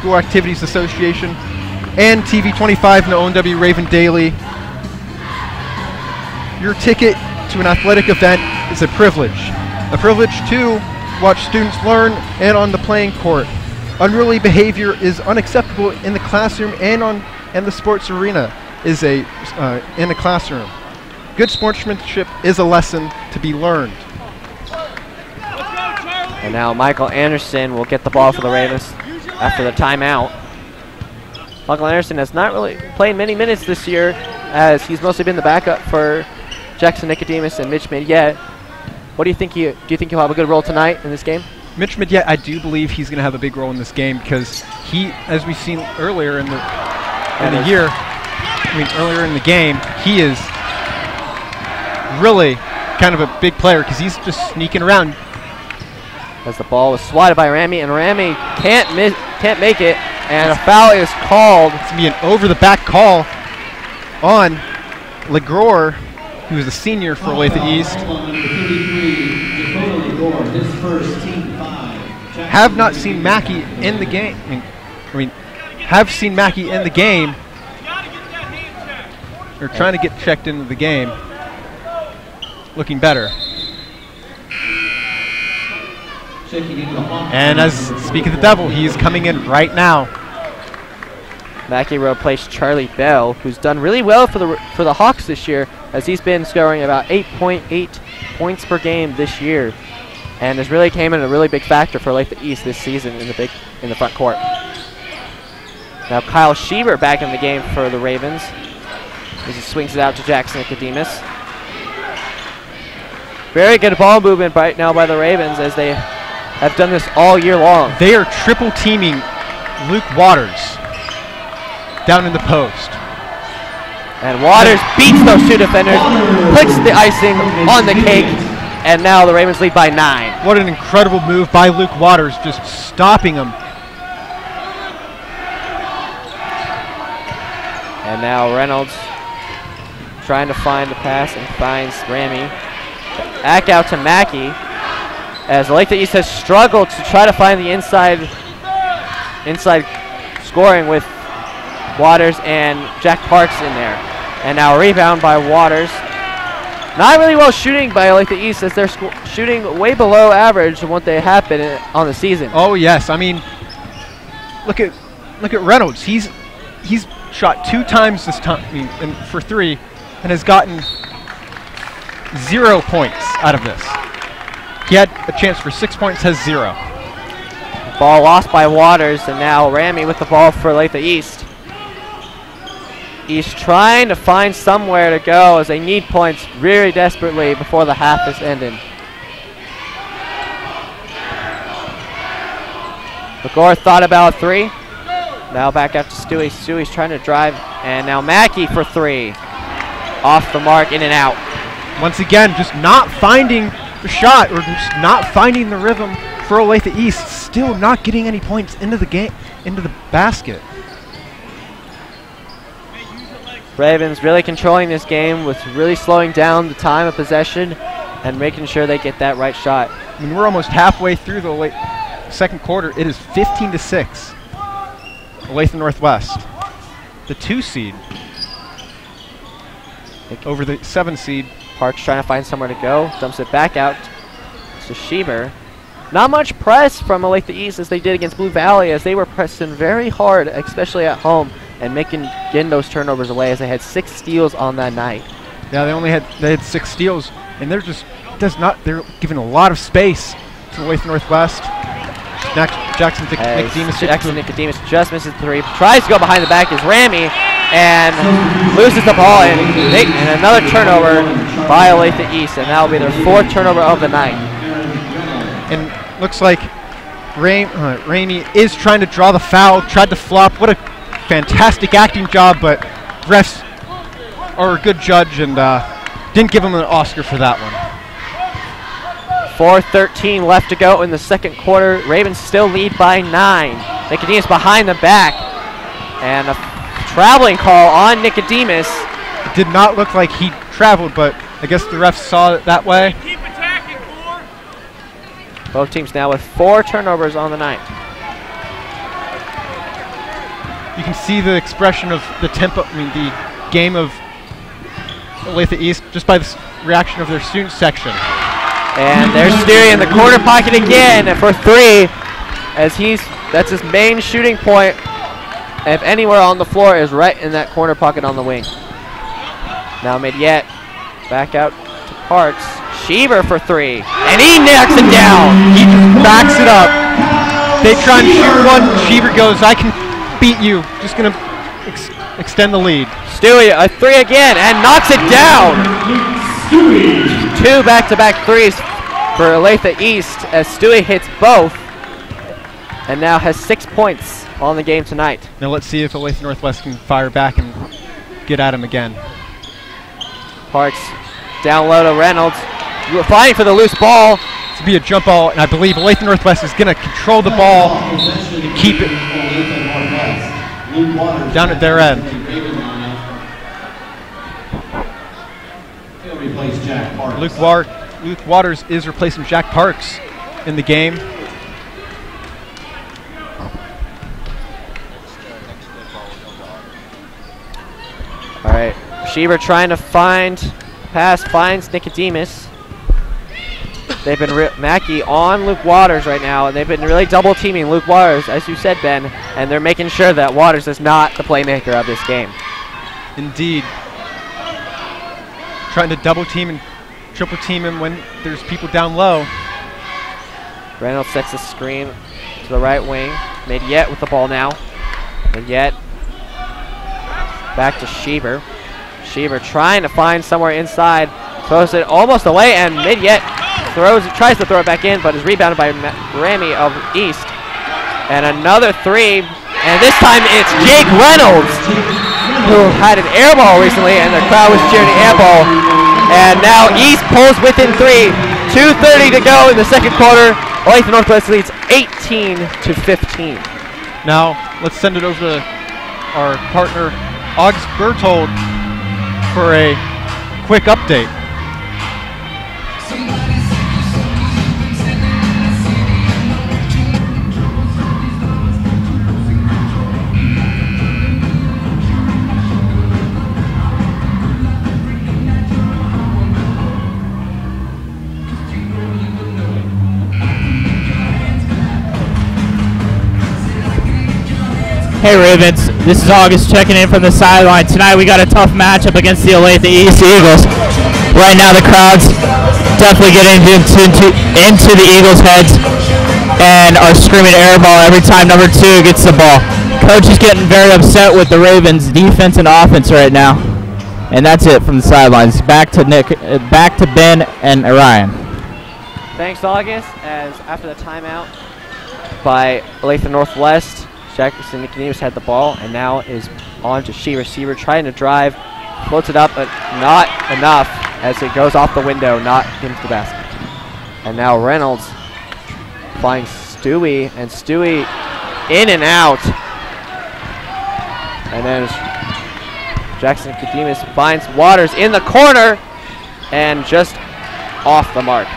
School Activities Association, and TV25 and the ONW Raven Daily. Your ticket to an athletic event is a privilege to watch students learn and on the playing court. Unruly behavior is unacceptable in the classroom and the sports arena is in a classroom. Good sportsmanship is a lesson to be learned. And now Michael Anderson will get the ball for the Ravens after the timeout. Michael Anderson has not really played many minutes this year, as he's mostly been the backup for Jackson Nicodemus and Mitch Midyett. What do you think? Do you think he'll have a good role tonight in this game? Mitch Midyett, I do believe he's going to have a big role in this game because he, as we've seen earlier in the earlier in the game, he is really kind of a big player because he's just sneaking around. As the ball was swatted by Ramy, and Ramy can't make it, and a foul is called. It's going to be an over-the-back call on Legore, who's a senior for Olathe East. Have not seen Mackey in the game. Have seen Mackey in the game. They're trying to get checked into the game. Looking better. And as speak of the devil, he is coming in right now. Mackey replaced Charlie Bell, who's done really well for the Hawks this year, as he's been scoring about 8.8 points per game this year, and has really came in a really big factor for Olathe East this season in the front court. Now Kyle Schieber back in the game for the Ravens, as he swings it out to Jackson Nicodemus. Very good ball movement right now by the Ravens, as they have done this all year long. They are triple teaming Luke Waters down in the post. And Waters beats those two defenders, puts the icing on the cake, and now the Ravens lead by 9. What an incredible move by Luke Waters, just stopping him. And now Reynolds trying to find the pass and finds Ramy. Back out to Mackey, as Olathe East has struggled to try to find the inside scoring with Waters and Jack Parks in there. And now a rebound by Waters. Not really well shooting by Olathe East, as they're shooting way below average of what they have been on the season. Oh yes, I mean, look at Reynolds. He's shot 2 times this time for 3, and has gotten 0 points out of this. He had a chance for 6 points, has 0. Ball lost by Waters, and now Ramy with the ball for Olathe East. East trying to find somewhere to go, as they need points really desperately before the half is ended. Legore thought about 3. Now back out to Stewie. Stewie's trying to drive, and now Mackey for 3. Off the mark, in and out. Once again, just not finding the shot, or just not finding the rhythm for Olathe East. Still not getting any points into the game, into the basket. Ravens really controlling this game, with really slowing down the time of possession and making sure they get that right shot. I mean, we're almost halfway through the second quarter. It is 15-6. Olathe Northwest, the 2 seed over the 7 seed. Parks trying to find somewhere to go, dumps it back out to Schieber. Not much press from Olathe East as they did against Blue Valley, as they were pressing very hard, especially at home, and getting those turnovers away, as they had 6 steals on that night. Yeah, they had 6 steals, and they're giving a lot of space to Olathe Northwest. Jackson Nicodemus just misses 3. Tries to go behind the back is Ramy, and loses the ball, and another turnover by Olathe East, and that will be their 4th turnover of the night. And looks like Ramy is trying to draw the foul, tried to flop. What a fantastic acting job, but refs are a good judge and didn't give him an Oscar for that one. 4:13 left to go in the second quarter. Ravens still lead by 9. Nicodemus behind the back, and a traveling call on Nicodemus. It did not look like he traveled, but I guess the refs saw it that way. Keep attacking, Four. Both teams now with 4 turnovers on the night. You can see the expression of the tempo, the game of Olathe East just by the reaction of their student section. And there's Stewie in the corner pocket again for 3, as that's his main shooting point. If anywhere on the floor, is right in that corner pocket on the wing. Now Midyet back out to Parks. Sheaver for 3, and he knocks it down. He just backs it up. They try and shoot one. Sheaver goes, I can beat you. Just gonna extend the lead. Stewie a 3 again and knocks it down. 2 back-to-back threes for Olathe East as Stewie hits both, and now has 6 points on the game tonight. Now let's see if Olathe Northwest can fire back and get at him again. Parks down low to Reynolds. We're fighting for the loose ball. To be a jump ball, and I believe Olathe Northwest is going to control the ball and keep it down at their end. Luke Waters is replacing Jack Parks in the game. All right, Sheaver trying to find pass, finds Nicodemus. They've been Mackey on Luke Waters right now, and they've been really double teaming Luke Waters, as you said, Ben, and they're making sure that Waters is not the playmaker of this game. Indeed. Trying to double team and triple team him when there's people down low. Reynolds sets a screen to the right wing. Midyet with the ball now. Midyet back to Sheaver. Sheaver trying to find somewhere inside. Throws it almost away, and Midyet tries to throw it back in, but is rebounded by Ramy of East. And another 3, and this time it's Jake Reynolds, who had an air ball recently, and the crowd was cheering the air ball. And now East pulls within 3. 2:30 to go in the second quarter. Olathe Northwest leads 18-15. Now let's send it over to our partner August Berthold for a quick update. Hey Ravens, this is August checking in from the sideline. Tonight we got a tough matchup against the Olathe East Eagles. Right now the crowd's definitely getting into the Eagles' heads and are screaming air ball every time number 2 gets the ball. Coach is getting very upset with the Ravens' defense and offense right now. And that's it from the sidelines. Back to Ben and Orion. Thanks, August. As after the timeout by Olathe Northwest, Jackson Nicodemus had the ball, and now is on to Sheaver. Sheaver trying to drive, floats it up, but not enough as it goes off the window, not into the basket. And now Reynolds finds Stewie, and Stewie in and out. And then Jackson Nicodemus finds Waters in the corner, and just off the mark.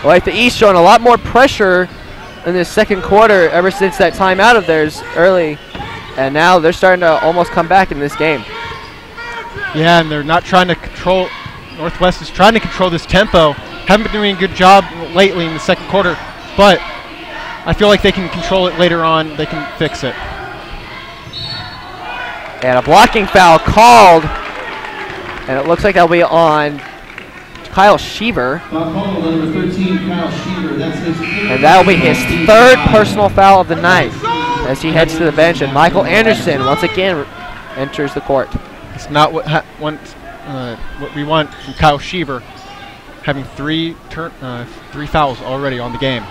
Olathe East showing a lot more pressure in this second quarter ever since that timeout of theirs early, and now they're starting to almost come back in this game. Yeah, and they're not trying to control. Northwest is trying to control this tempo. Haven't been doing a good job lately in the second quarter, but I feel like they can control it later on. They can fix it. And a blocking foul called, and it looks like that'll be on Kyle Sheaver. And that'll be his 3rd personal foul of the night as he heads to the bench, and Michael Anderson once again enters the court. It's not what we want from Kyle Sheaver, having 3 fouls already on the game.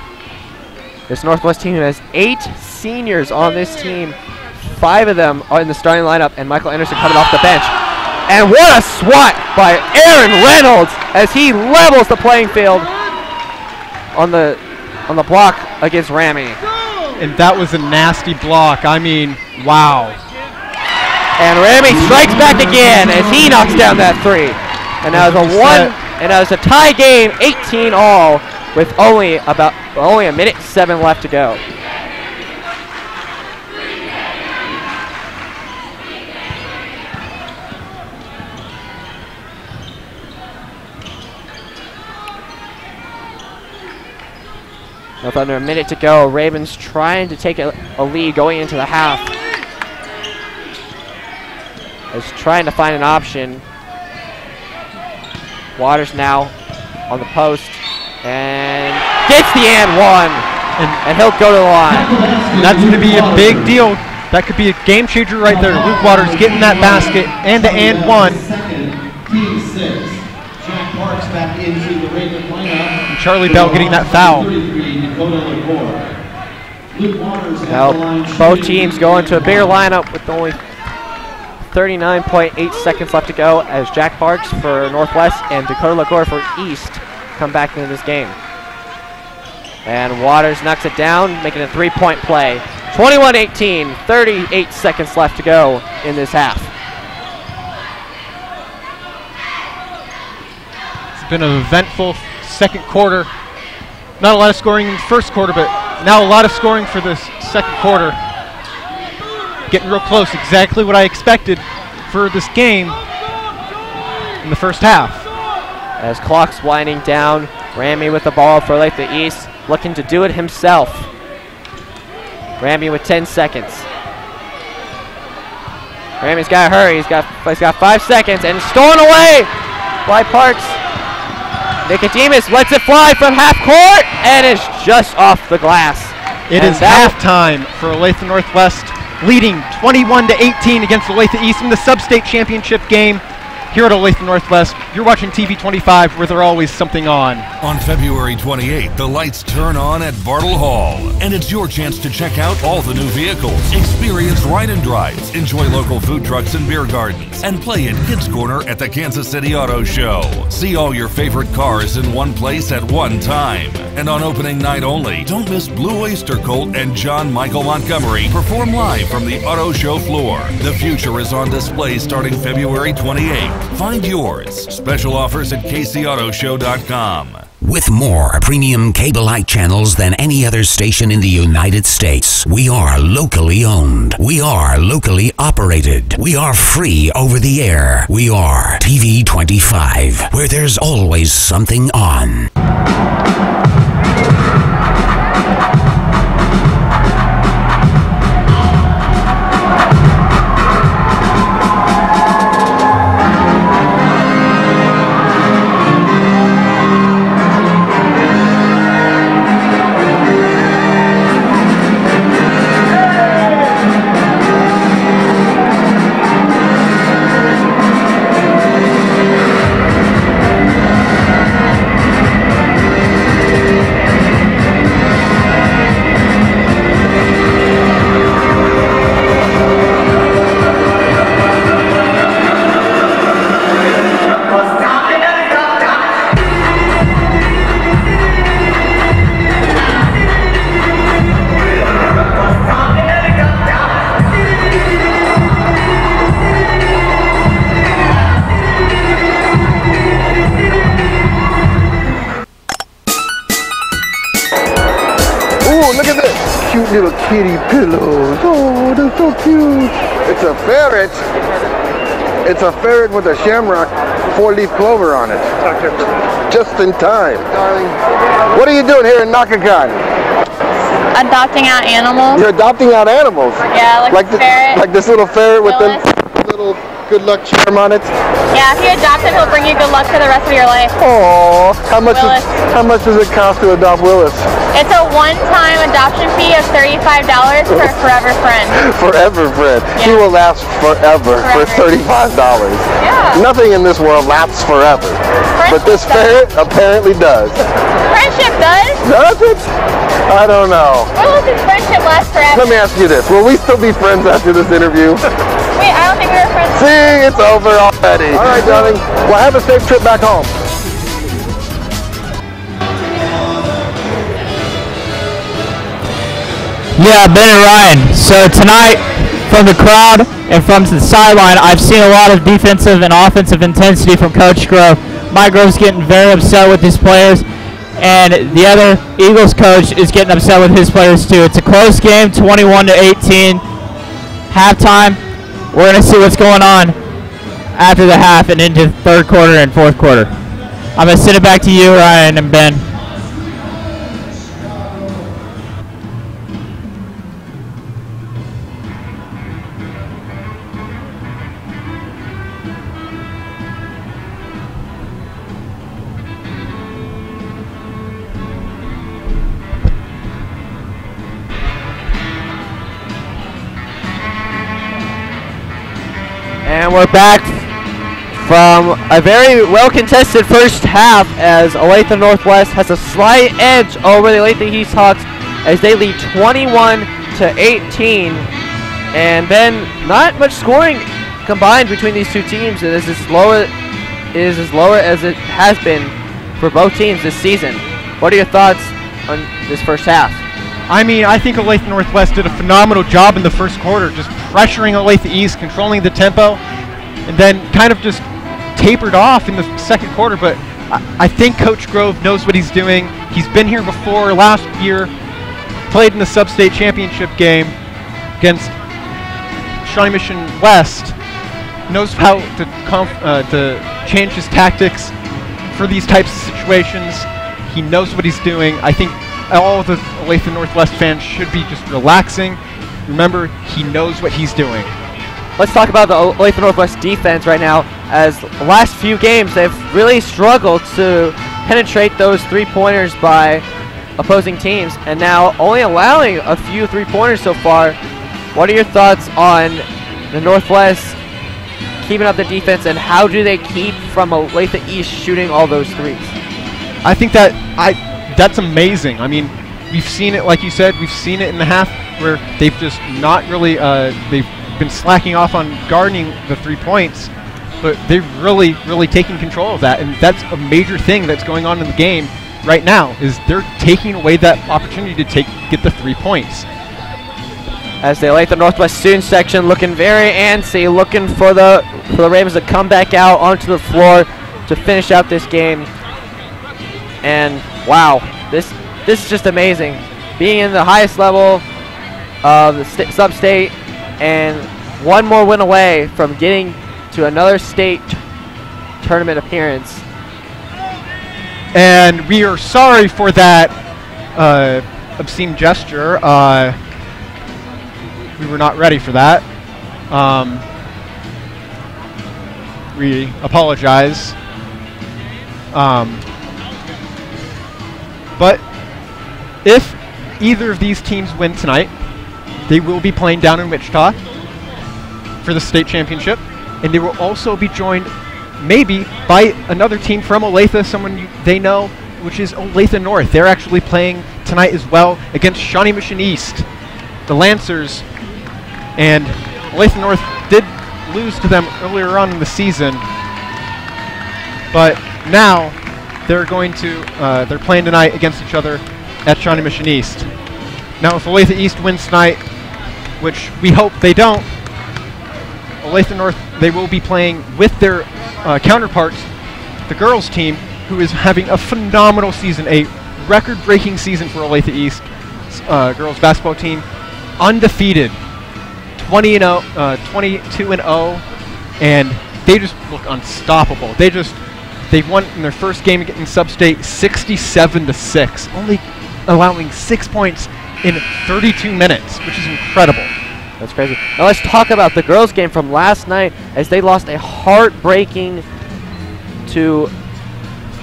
This Northwest team has 8 seniors on this team. 5 of them are in the starting lineup, and Michael Anderson coming off the bench. And what a swat by Aaron Reynolds as he levels the playing field on the block against Ramy. And that was a nasty block. I mean, wow. And Ramy strikes back again as he knocks down that 3. And now it's a tie game, 18 all. with only a minute 7 left to go. With under a minute to go, Ravens trying to take a lead going into the half. Is trying to find an option. Waters now on the post and gets the and one, and he'll go to the line. And that's going to be a big deal. That could be a game changer right there. Luke Waters getting that basket and the and one. Back into the Raven lineup. And Charlie Bell getting that foul. Now both teams go into a bigger lineup with only 39.8 seconds left to go as Jack Parks for Northwest and Dakota Lagore for East come back into this game. And Waters knocks it down, making a 3-point play. 21-18, 38 seconds left to go in this half. Been an eventful second quarter. Not a lot of scoring in the first quarter, but now a lot of scoring for this second quarter. Getting real close, exactly what I expected for this game in the first half. As clock's winding down, Ramey with the ball for Olathe East, looking to do it himself. Ramey with 10 seconds. Ramey's got to hurry. He's got 5 seconds, and stolen away by Parks. Nicodemus lets it fly from half court and is just off the glass. It is halftime for Olathe Northwest, leading 21-18 against Olathe East in the sub-state championship game here at Olathe Northwest. You're watching TV25, where there's always something on. On February 28th, the lights turn on at Bartle Hall, and it's your chance to check out all the new vehicles, experience ride and drives, enjoy local food trucks and beer gardens, and play in Kids Corner at the Kansas City Auto Show. See all your favorite cars in one place at one time. And on opening night only, don't miss Blue Oyster Cult and John Michael Montgomery perform live from the auto show floor. The future is on display starting February 28th. Find yours. Special offers at kcautoshow.com. With more premium cable-like channels than any other station in the United States, we are locally owned. We are locally operated. We are free over the air. We are TV25, where there's always something on. Little kitty pillows. Oh, they're so cute. It's a ferret. It's a ferret with a shamrock 4-leaf clover on it. Just in time. Darling. What are you doing here in Nakakan? Adopting out animals. You're adopting out animals? Yeah, like the ferret. Like this little ferret with Willis. the little good luck charm on it? Yeah, if you adopt him, he'll bring you good luck for the rest of your life. Oh, how much does it cost to adopt Willis? It's a one-time adoption fee of $35 for a forever friend. Forever friend. Yeah. He will last forever for $35. Yeah. Nothing in this world lasts forever. But this ferret apparently does. Friendship does? Does it? I don't know. Willis' friendship lasts forever. Let me ask you this. Will we still be friends after this interview? Wait, I don't think we were friends. See, it's over already. All right, darling. Well, have a safe trip back home. Yeah, Ben and Ryan. So tonight, from the crowd and from the sideline, I've seen a lot of defensive and offensive intensity from Coach Grove. Mike Grove's getting very upset with his players. and the other Eagles coach is getting upset with his players too. It's a close game, 21-18. Halftime. We're going to see what's going on after the half and into third quarter and fourth quarter. I'm going to send it back to you, Ryan and Ben. And we're back from a very well-contested first half as Olathe Northwest has a slight edge over the Olathe East Hawks as they lead 21-18. And then not much scoring combined between these two teams. It is as low as it has been for both teams this season. What are your thoughts on this first half? I mean, I think Olathe Northwest did a phenomenal job in the first quarter, just pressuring Olathe East, controlling the tempo, and then kind of just tapered off in the second quarter. But I think Coach Grove knows what he's doing. He's been here before last year, played in the sub-state championship game against Shawnee Mission West, knows how to change his tactics for these types of situations. He knows what he's doing. I think all of the Olathe Northwest fans should be just relaxing. Remember, he knows what he's doing. Let's talk about the Olathe Northwest defense right now. As the last few games, they've really struggled to penetrate those three-pointers by opposing teams, and now only allowing a few three-pointers so far. What are your thoughts on the Northwest keeping up the defense, and how do they keep from Olathe East shooting all those threes? I think that's amazing. I mean, we've seen it, like you said, we've seen it in the half where they've just not really, they've been slacking off on guarding the 3 points, but they're really, really taking control of that, and that's a major thing that's going on in the game right now, is they're taking away that opportunity to get the 3 points. As the Olathe Northwest student section looking very antsy, looking for the Ravens to come back out onto the floor to finish out this game. And wow, this is just amazing. Being in the highest level of the sub-state and one more win away from getting to another state tournament appearance. And we are sorry for that obscene gesture. We were not ready for that. We apologize. But if either of these teams win tonight, they will be playing down in Wichita for the state championship, and they will also be joined maybe by another team from Olathe, someone they know, which is Olathe North. They're actually playing tonight as well against Shawnee Mission East, the Lancers, and Olathe North did lose to them earlier on in the season, but now they're playing tonight against each other at Shawnee Mission East. Now, if Olathe East wins tonight, which we hope they don't, Olathe North, they will be playing with their counterparts, the girls team, who is having a phenomenal season, a record-breaking season for Olathe East girls basketball team, undefeated, 22-0, and they just look unstoppable. They won in their first game in sub-state 67-6, only allowing 6 points in 32 minutes, which is incredible. That's crazy. Now let's talk about the girls' game from last night as they lost a heartbreaking to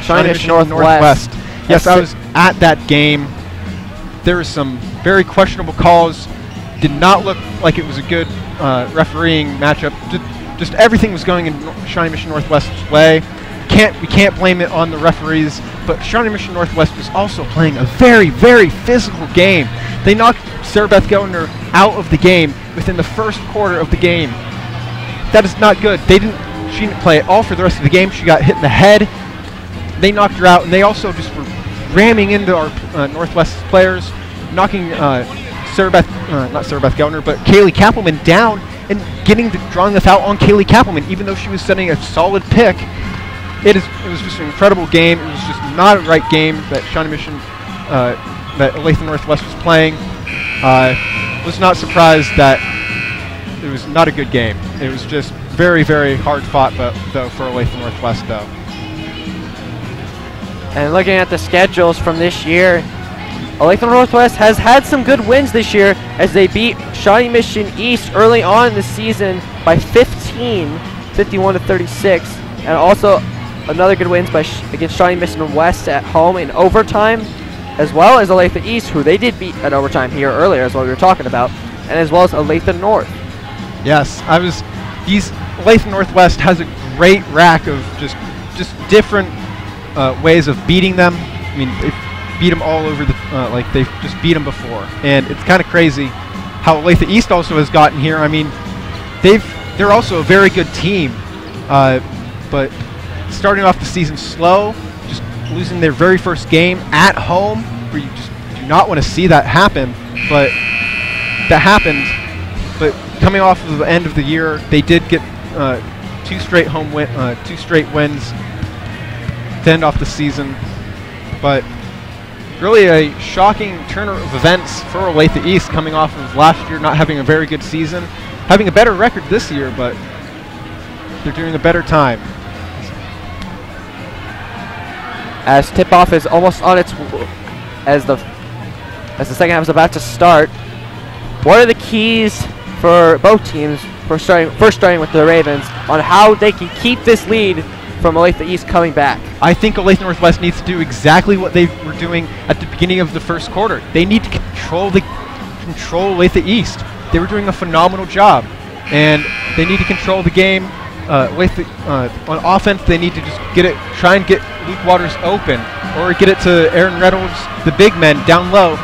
Shawnee Mission Northwest. Yes, I was at that game. There were some very questionable calls. Did not look like it was a good refereeing matchup. Just everything was going in Shawnee Mission Northwest's way. We can't blame it on the referees, but Shawnee Mission Northwest was also playing a very, very physical game. They knocked Sarah Beth Governor out of the game within the first quarter of the game. That is not good. She didn't play at all for the rest of the game. She got hit in the head. They knocked her out, and they also just were ramming into our Northwest players, knocking not Sarah Beth Governor, but Kaylee Kappelman down and drawing the foul on Kaylee Kappelman, even though she was setting a solid pick. It was just an incredible game. It was just not a right game that Shawnee Mission, that Olathe Northwest was playing. Was not surprised that it was not a good game. It was just very, very hard fought, though, for Olathe Northwest, though. And looking at the schedules from this year, Olathe Northwest has had some good wins this year as they beat Shawnee Mission East early on in the season by 15, 51-36, and also another good wins against Shawnee Mission West at home in overtime, as well as Olathe East, who they did beat at overtime here earlier, as what we were talking about, and as well as Olathe North. Yes, Olathe Northwest has a great rack of just different ways of beating them. I mean, they've beat them all over like they've just beat them before, and it's kind of crazy how Olathe East also has gotten here. I mean, they're also a very good team, but starting off the season slow, just losing their very first game at home, where you just do not want to see that happen, but that happened. But coming off of the end of the year, they did get two straight wins to end off the season. But really a shocking turn of events for Olathe East, coming off of last year not having a very good season, having a better record this year, but they're doing a better time. As tip-off is almost on its as the second half is about to start, what are the keys for both teams first starting with the Ravens on how they can keep this lead from Olathe East coming back? I think Olathe Northwest needs to do exactly what they were doing at the beginning of the first quarter. They need to control Olathe East. They were doing a phenomenal job, and they need to control the game. On offense, they need to just try and get Luke Waters open, or get it to Aaron Reynolds, the big men down low.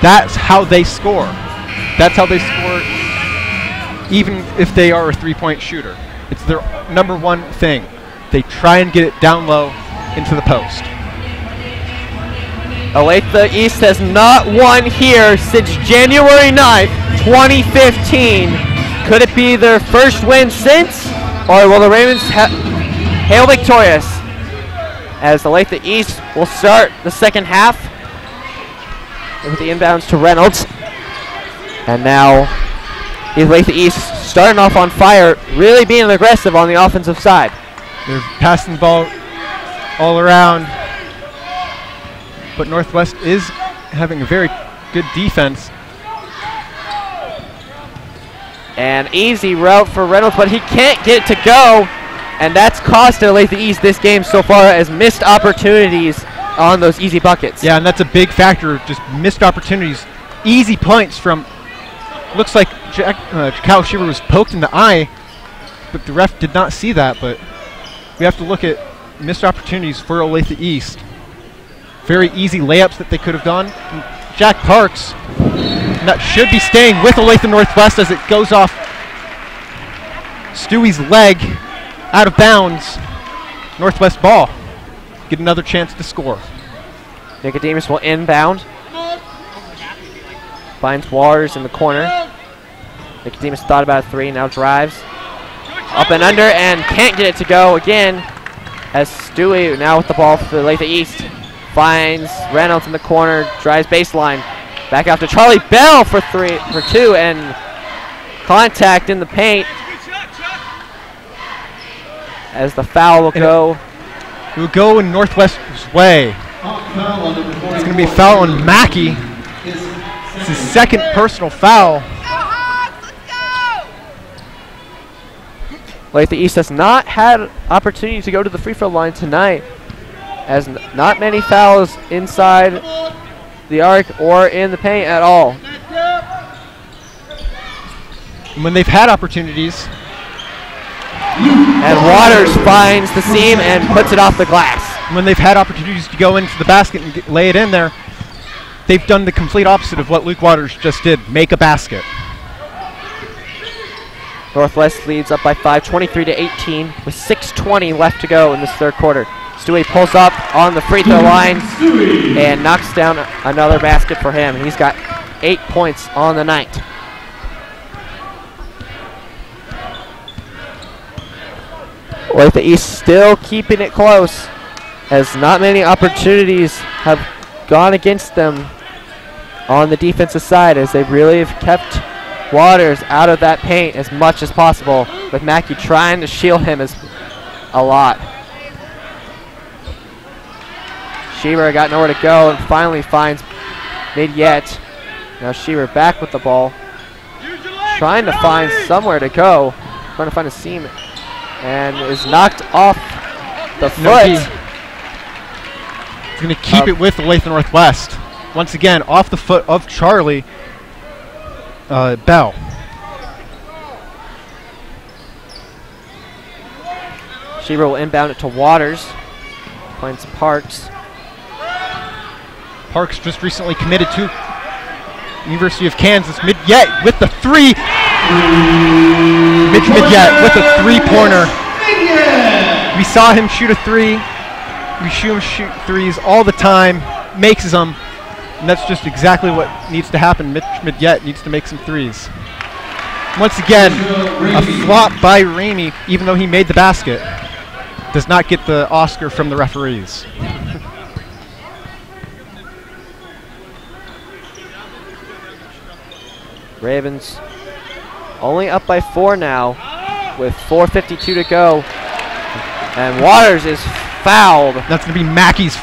That's how they score. That's how they score, even if they are a three-point shooter. It's their number one thing. They try and get it down low into the post. Olathe East has not won here since January 9th, 2015. Could it be their first win since? Or will the Ravens hail victorious? As Olathe East will start the second half with the inbounds to Reynolds. And now Olathe East starting off on fire, really being aggressive on the offensive side. They're passing the ball all around, but Northwest is having a very good defense. An easy route for Reynolds, but he can't get it to go, and that's cost Olathe East this game so far as missed opportunities on those easy buckets. Yeah, and that's a big factor, just missed opportunities. Easy points from, looks like Cal Shiver was poked in the eye, but the ref did not see that, but we have to look at missed opportunities for Olathe East. Very easy layups that they could have done. And Jack Parks, that should be staying with Olathe Northwest as it goes off Stewie's leg, out of bounds. Northwest ball. Get another chance to score. Nicodemus will inbound. Finds Waters in the corner. Nicodemus thought about a three, now drives. Up and under, and can't get it to go again. As Stewie now with the ball for Olathe East. Finds Reynolds in the corner, drives baseline. Back out to Charlie Bell for two, and contact in the paint. As the foul will go. It will go in Northwest's way. It's going to be a foul on Mackey. It's his second personal foul. Olathe East has not had opportunity to go to the free throw line tonight, as not many fouls inside the arc or in the paint at all. When they've had opportunities. And Waters finds the seam and puts it off the glass. When they've had opportunities to go into the basket and lay it in there, they've done the complete opposite of what Luke Waters just did, make a basket. Northwest leads up by 5, 23-18, with 6:20 left to go in this third quarter. Stewie pulls up on the free throw line and knocks down another basket for him. He's got 8 points on the night. Olathe East still keeping it close, as not many opportunities have gone against them on the defensive side, as they really have kept Waters out of that paint as much as possible, with Mackey trying to shield him a lot. Shearer got nowhere to go and finally finds Mid-Yet. Now Shearer back with the ball, trying to find somewhere to go, trying to find a seam, and is knocked off the foot. He's going to keep it with Olathe Northwest. Once again, off the foot of Charlie Bell. Shearer will inbound it to Waters. Finds Parks. Parks just recently committed to University of Kansas. Mid-Yet with the three. Mitch Mid-Yet with a three-pointer. We saw him shoot a three. We see him shoot threes all the time. Makes them. And that's just exactly what needs to happen. Mitch Mid-Yet needs to make some threes. Once again, a flop by Ramey, even though he made the basket. Does not get the Oscar from the referees. Ravens only up by 4 now with 4:52 to go. And Waters is fouled. That's going to be Mackey's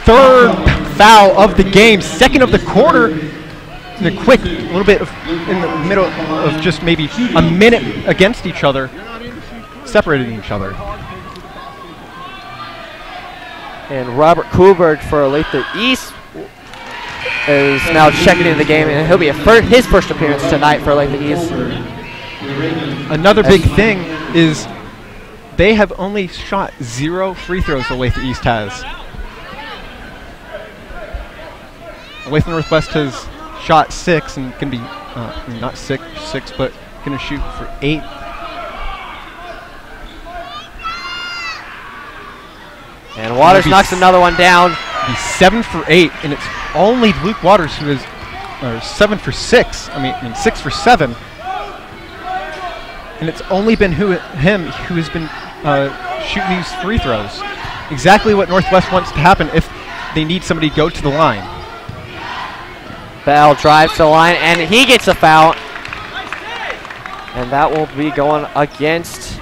third foul of the game, second of the quarter. In a quick little bit in the middle of just maybe a minute against each other, separating each other. And Robert Kuhlberg for Olathe East is now checking in the game, and he'll be his first appearance tonight for Olathe East. Another big thing is they have only shot 0 free throws. Olathe East has. Olathe Northwest has shot 6 and can be not six, but going to shoot for 8. And Waters knocks another one down. He's 7 for 8, and it's only Luke Waters who is 7 for 6. I mean 6 for 7. And it's only been him who has been shooting these free throws. Exactly what Northwest wants to happen if they need somebody to go to the line. Bell drives to the line, and he gets a foul. And that will be going against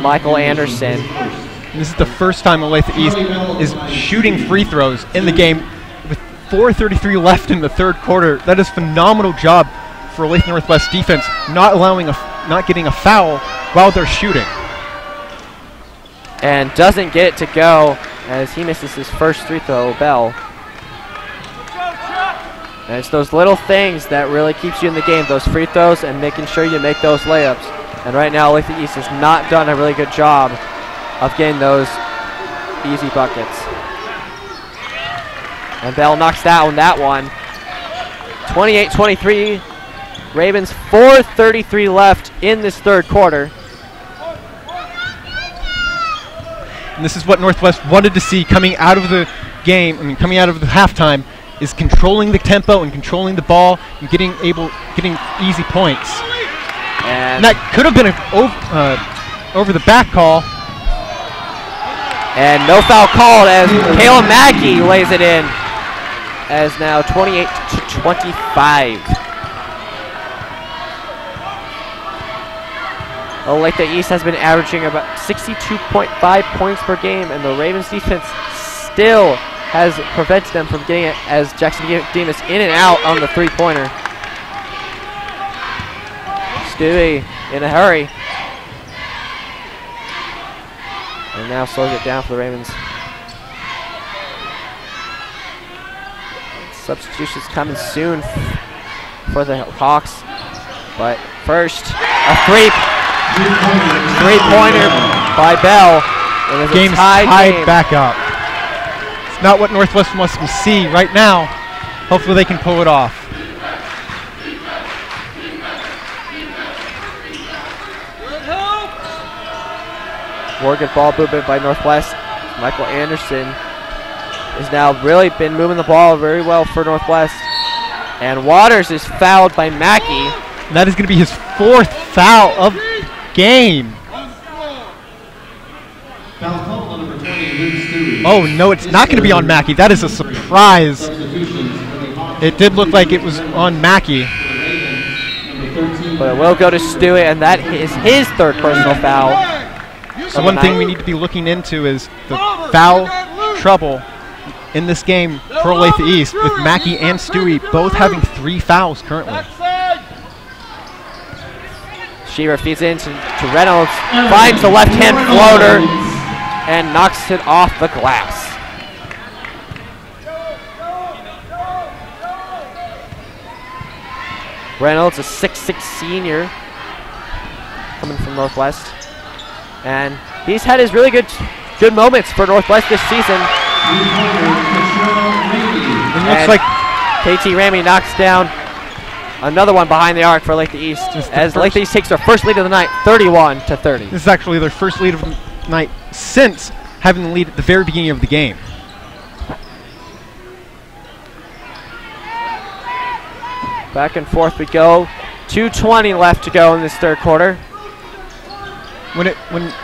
Michael Anderson. And this is the first time Olathe East is shooting free throws in the game with 4:33 left in the third quarter. That is a phenomenal job for Olathe Northwest defense, not getting a foul while they're shooting. And doesn't get it to go as he misses his first free throw, Bell. And it's those little things that really keeps you in the game, those free throws and making sure you make those layups. And right now, Olathe East has not done a really good job of getting those easy buckets. And Bell knocks down that one. 28-23. Ravens 4:33 left in this third quarter. And this is what Northwest wanted to see coming out of the game, coming out of the halftime, is controlling the tempo and controlling the ball and getting easy points. And that could have been an over the back call. And no foul called as Kayla Mackey lays it in. As now 28-25. Olathe East has been averaging about 62.5 points per game, and the Ravens defense still has prevented them from getting it as Jackson Demas in and out on the three-pointer. Stewie in a hurry. And now slows it down for the Ravens. Substitutions coming soon for the Hawks. But first, a three-pointer by Bell. Game's tied back up. It's not what Northwest wants to see right now. Hopefully they can pull it off. Good ball movement by Northwest. Michael Anderson has now really been moving the ball very well for Northwest. And Waters is fouled by Mackey. And that is going to be his 4th foul of the game. Oh, no, it's not going to be on Mackey. That is a surprise. It did look like it was on Mackey. But it will go to Stewie, and that is his third personal foul. So one thing we need to be looking into is the foul trouble in this game for Olathe East, with Mackey and Stewie both having 3 fouls currently. Shearer feeds into Reynolds, finds the left-hand floater, and knocks it off the glass. Reynolds, a 6'6" senior, coming from Northwest. And he's had his really good moments for Northwest this season. It looks like KT Ramey knocks down another one behind the arc for Olathe East, as Olathe East takes their first lead of the night, 31-30. This is actually their first lead of the night since having the lead at the very beginning of the game. Back and forth we go. 2:20 left to go in this third quarter. When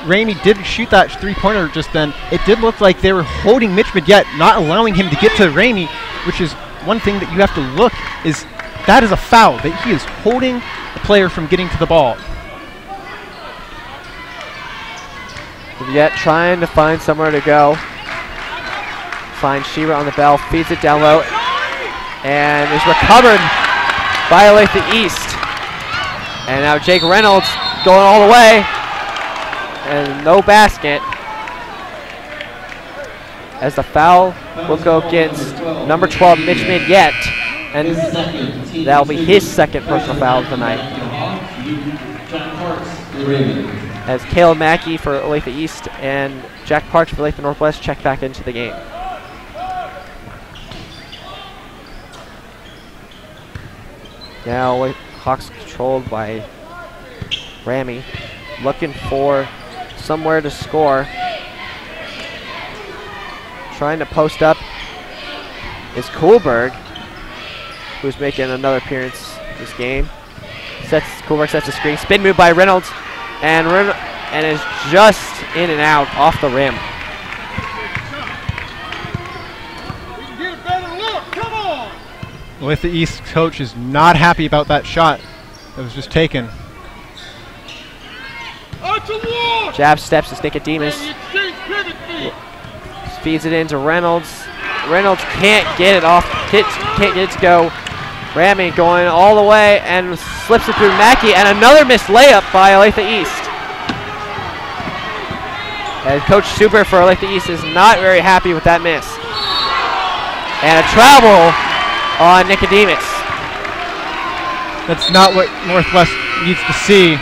Ramey did shoot that 3-pointer just then, it did look like they were holding Mitch Midget, not allowing him to get to Ramey, which is one thing that you have to look is that is a foul, that he is holding the player from getting to the ball. Yet trying to find somewhere to go. Finds Shearer on the bell, feeds it down low, and is recovered by Olathe East. And now Jake Reynolds going all the way, and no basket. As the foul will go against number 12, Mitch Midget, and that'll be his second personal foul of the night. As Caleb Mackey for Olathe East and Jack Parks for Olathe Northwest check back into the game. Now Hawks controlled by Ramey, looking for somewhere to score. Trying to post up is Kohlberg, who's making another appearance this game. Kohlberg sets a screen, spin move by Reynolds, and is just in and out off the rim. Olathe East coach is not happy about that shot that was just taken. Jab steps to Nicodemus. Feeds it into Reynolds. Reynolds can't get it off. Can't get it to go. Ramey going all the way and slips it through Mackey, and another missed layup by Olathe East. And Coach Super for Olathe East is not very happy with that miss. And a travel on Nicodemus. That's not what Northwest needs to see.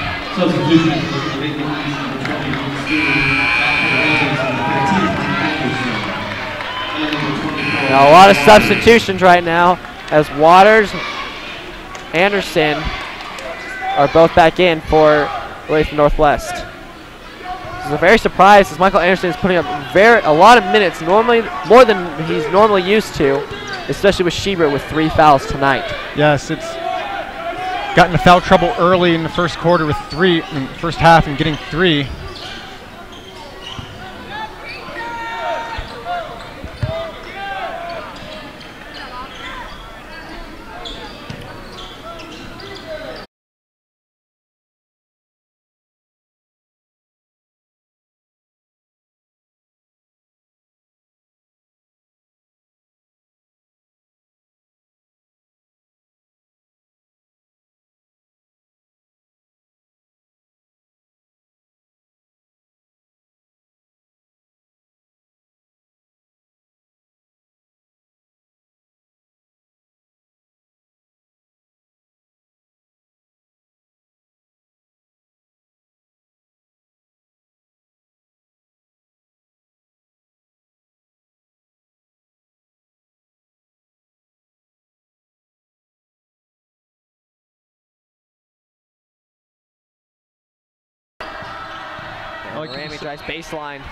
Now, a lot of substitutions right now, as Waters, Anderson are both back in for Olathe Northwest. This is a very surprised as Michael Anderson is putting up a lot of minutes, normally more than he's normally used to, especially with Shearer with 3 fouls tonight. Yes, it's gotten a foul trouble early in the first quarter with 3 in the first half and getting 3. Ramey drives baseline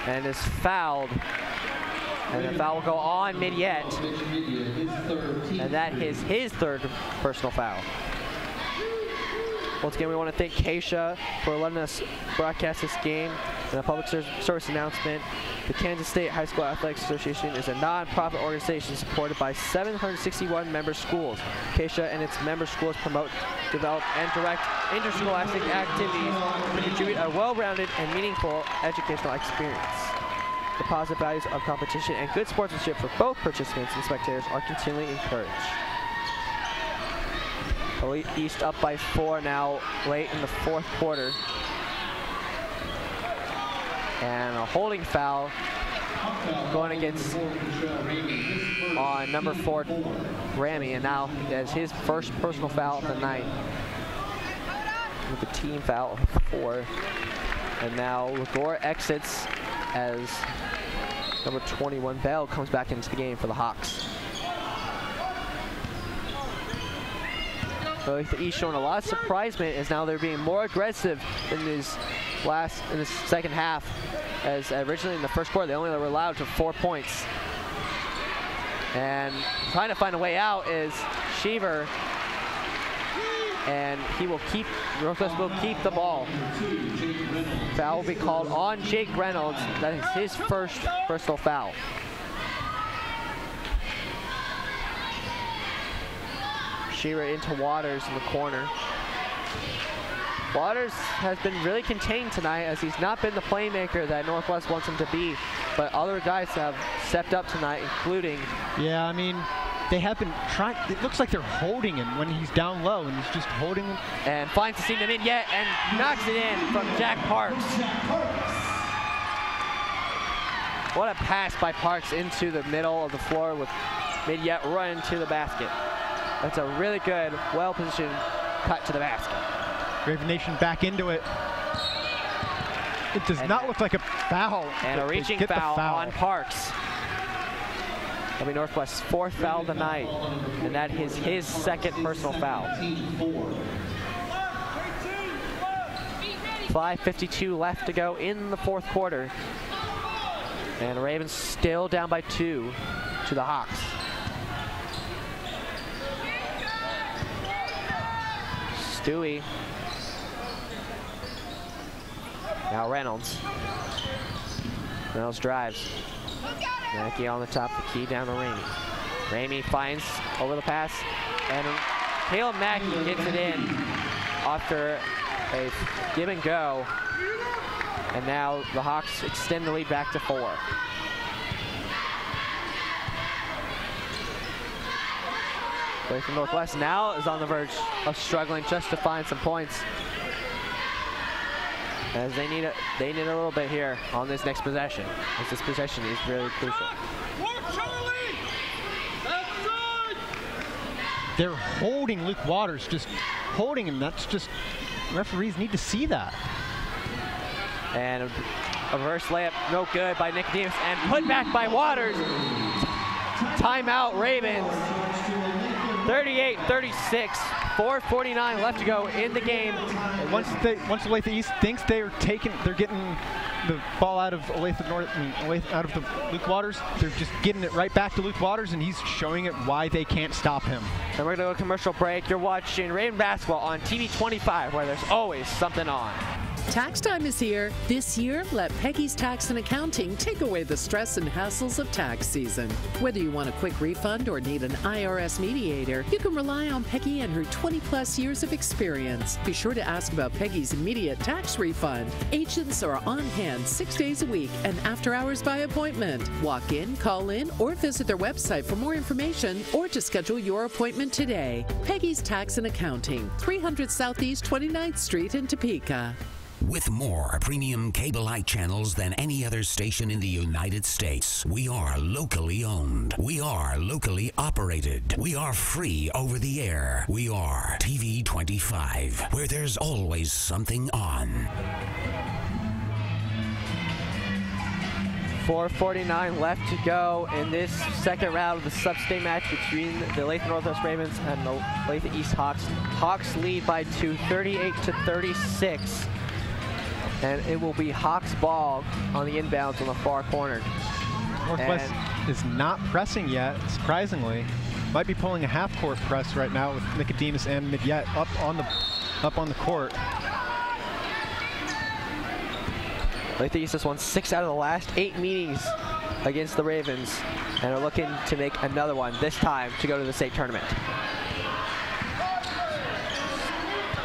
and is fouled. And the foul will go on Midget. And that is his third personal foul. Once again, we want to thank Keisha for letting us broadcast this game. In a public service announcement, the Kansas State High School Athletics Association is a non-profit organization supported by 761 member schools. KSHA and its member schools promote, develop, and direct interscholastic activities that contribute a well-rounded and meaningful educational experience. The positive values of competition and good sportsmanship for both participants and spectators are continually encouraged. Elite East up by 4 now, late in the fourth quarter. And a holding foul going against on number 4, Grammy, and now that's his first personal foul of the night with the team foul of 4. And now Lagore exits as number 21, Bell, comes back into the game for the Hawks. So the East showing a lot of surprisement as now they're being more aggressive in this second half, as originally in the first quarter they only were allowed to 4 points. And trying to find a way out is Sheaver, and he will keep, Northwest will keep the ball. Foul will be called on Jake Reynolds. That is his first personal foul. Shearer into Waters in the corner. Waters has been really contained tonight as he's not been the playmaker that Northwest wants him to be, but other guys have stepped up tonight, including... Yeah, I mean, they have been trying, it looks like they're holding him when he's down low, and he's just holding him. And finds the seam to mid-yet and knocks it in from Jack Parks. What a pass by Parks into the middle of the floor with mid-yet running to the basket. That's a really good, well-positioned cut to the basket. Raven Nation back into it. It does not look like a foul. And a reaching foul on Parks. That'll be Northwest's 4th foul of the night, and that is his second personal foul. 5:52 left to go in the fourth quarter. And the Ravens still down by 2 to the Hawks. Stewie. Now Reynolds. Reynolds drives. Mackey on the top, the key down to Ramey. Ramey finds over the pass, and Caleb Mackey gets it in after a give and go. And now the Hawks extend the lead back to 4. From Northwest now is on the verge of struggling just to find some points, as they need a little bit here on this next possession, as this possession is really crucial. They're holding Luke Waters, just holding him. That's just, referees need to see that. And a reverse layup, no good by Nicodemus, and put back by Waters. Timeout Ravens. 38-36, 4:49 left to go in the game. And once Olathe East thinks they're getting the ball out of Olathe North, out of the Luke Waters, they're just getting it right back to Luke Waters, and he's showing it why they can't stop him. And we're gonna go to a commercial break. You're watching Raven Basketball on TV 25, where there's always something on. Tax time is here. This year, let Peggy's Tax and Accounting take away the stress and hassles of tax season. Whether you want a quick refund or need an IRS mediator, you can rely on Peggy and her 20-plus years of experience. Be sure to ask about Peggy's immediate tax refund. Agents are on hand 6 days a week and after hours by appointment. Walk in, call in, or visit their website for more information or to schedule your appointment today. Peggy's Tax and Accounting, 300 Southeast 29th Street in Topeka. With more premium cable-like channels than any other station in the United States, we are locally owned. We are locally operated. We are free over the air. We are TV 25, where there's always something on. 4:49 left to go in this second round of the sub-state match between the Olathe Northwest Ravens and the Olathe East Hawks. Hawks lead by 2, 38-36. And it will be Hawks ball on the inbounds on the far corner. Northwest is not pressing yet, surprisingly. Might be pulling a half-court press right now with Nicodemus and Midyet up on the court. Olathe East has won 6 out of the last 8 meetings against the Ravens and are looking to make another one, this time to go to the state tournament.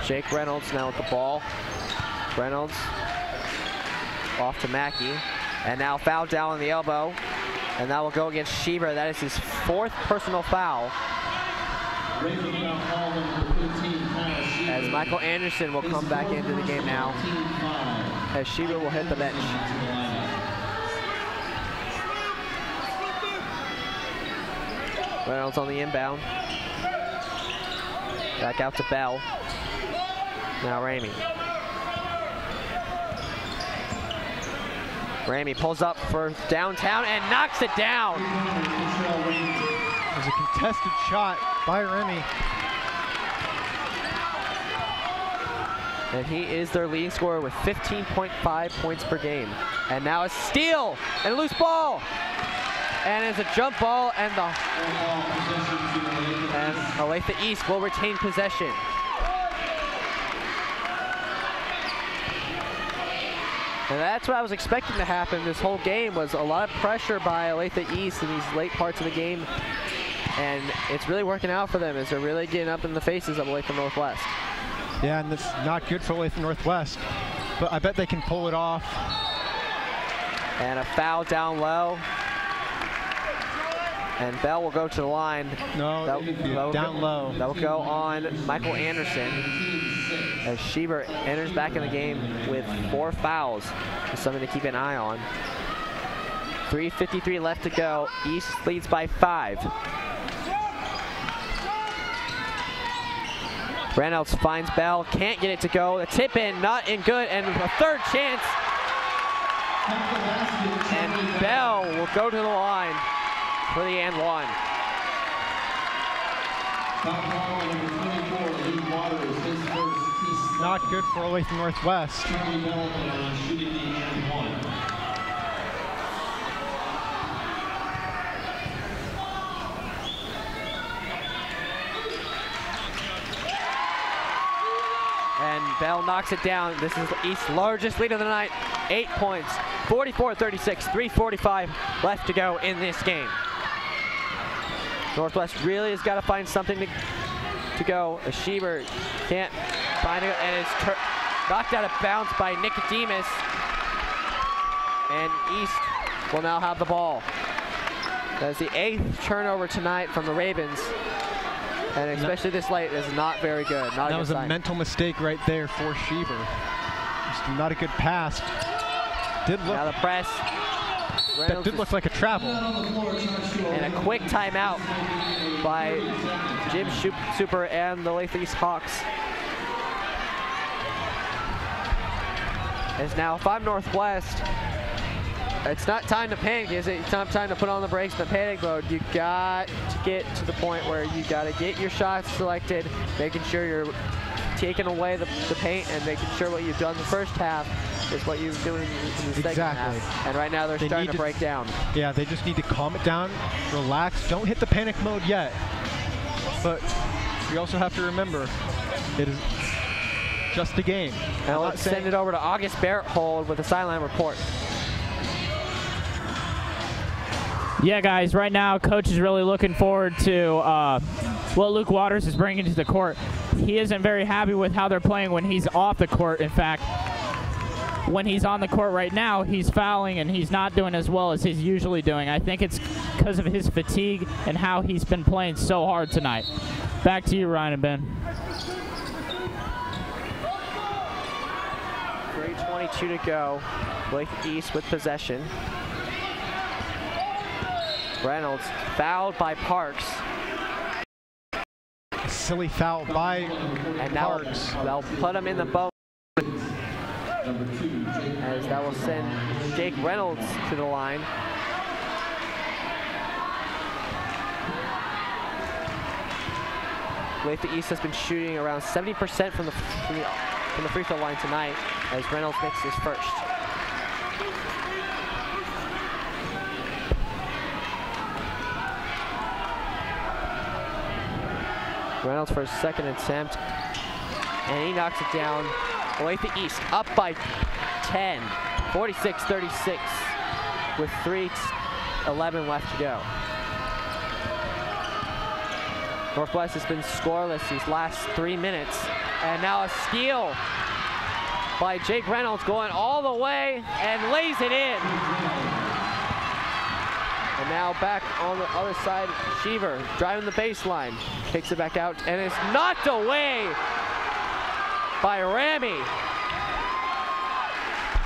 Jake Reynolds now with the ball. Reynolds off to Mackey. And now foul down on the elbow. And that will go against Schieber. That is his 4th personal foul. As Michael Anderson will come back into the game now. As Schieber will hit the bench. Reynolds on the inbound. Back out to Bell. Now Ramey. Ramey pulls up for downtown and knocks it down. There's a contested shot by Ramey. And he is their leading scorer with 15.5 points per game. And now a steal and a loose ball. And it's a jump ball, and Olathe East will retain possession. And that's what I was expecting to happen this whole game, was a lot of pressure by Olathe East in these late parts of the game. And it's really working out for them as they're really getting up in the faces of Olathe Northwest. Yeah, and it's not good for Olathe Northwest, but I bet they can pull it off. And a foul down low. And Bell will go to the line. No, down low. That will go on Michael Anderson. As Schieber enters back in the game with 4 fouls. It's something to keep an eye on. 3:53 left to go. East leads by 5. Reynolds finds Bell, can't get it to go. The tip in, not in good, and a 3rd chance. And Bell will go to the line for the and 1. Not good for Olathe Northwest. And Bell knocks it down. This is East's largest lead of the night. 8 points, 44-36, 3:45 left to go in this game. Northwest really has got to find something to go. Schieber can't find it, and it's knocked out of bounds by Nicodemus. And East will now have the ball. That's the 8th turnover tonight from the Ravens. And especially this late is not very good. Not that was a mental mistake right there for Schieber. Just not a good pass. Did look. Now the press. That did look like a travel. And a quick timeout by Jim Super and the Olathe East Hawks. It's now 5 Northwest. It's not time to panic, is it? It's not time to put on the brakes in the panic mode. You got to get to the point where you got to get your shots selected, making sure you're taking away the paint and making sure what you've done the first half is what you're doing in the second half. And right now they're starting to break down. Yeah, they just need to calm it down, relax. Don't hit the panic mode yet. But we also have to remember, it is just a game. Now let's send it over to August Barrett-Hold with a sideline report. Yeah, guys, right now Coach is really looking forward to what Luke Waters is bringing to the court. He isn't very happy with how they're playing when he's off the court. In fact, when he's on the court right now, he's fouling and he's not doing as well as he's usually doing. I think it's because of his fatigue and how he's been playing so hard tonight. Back to you, Ryan and Ben. 3:22 to go. Olathe East with possession. Reynolds fouled by Parks. Silly foul by and now Parks. They'll put him in the boat. As that will send Jake Reynolds to the line. Olathe East has been shooting around 70% from the free throw line tonight, as Reynolds makes his first. Reynolds for his second attempt, and he knocks it down. Olathe East up by 10. 46-36 with 3:11 left to go. Northwest has been scoreless these last 3 minutes. And now a steal by Jake Reynolds going all the way and lays it in. And now back on the other side, Sheever driving the baseline, takes it back out and is knocked away by Ramy.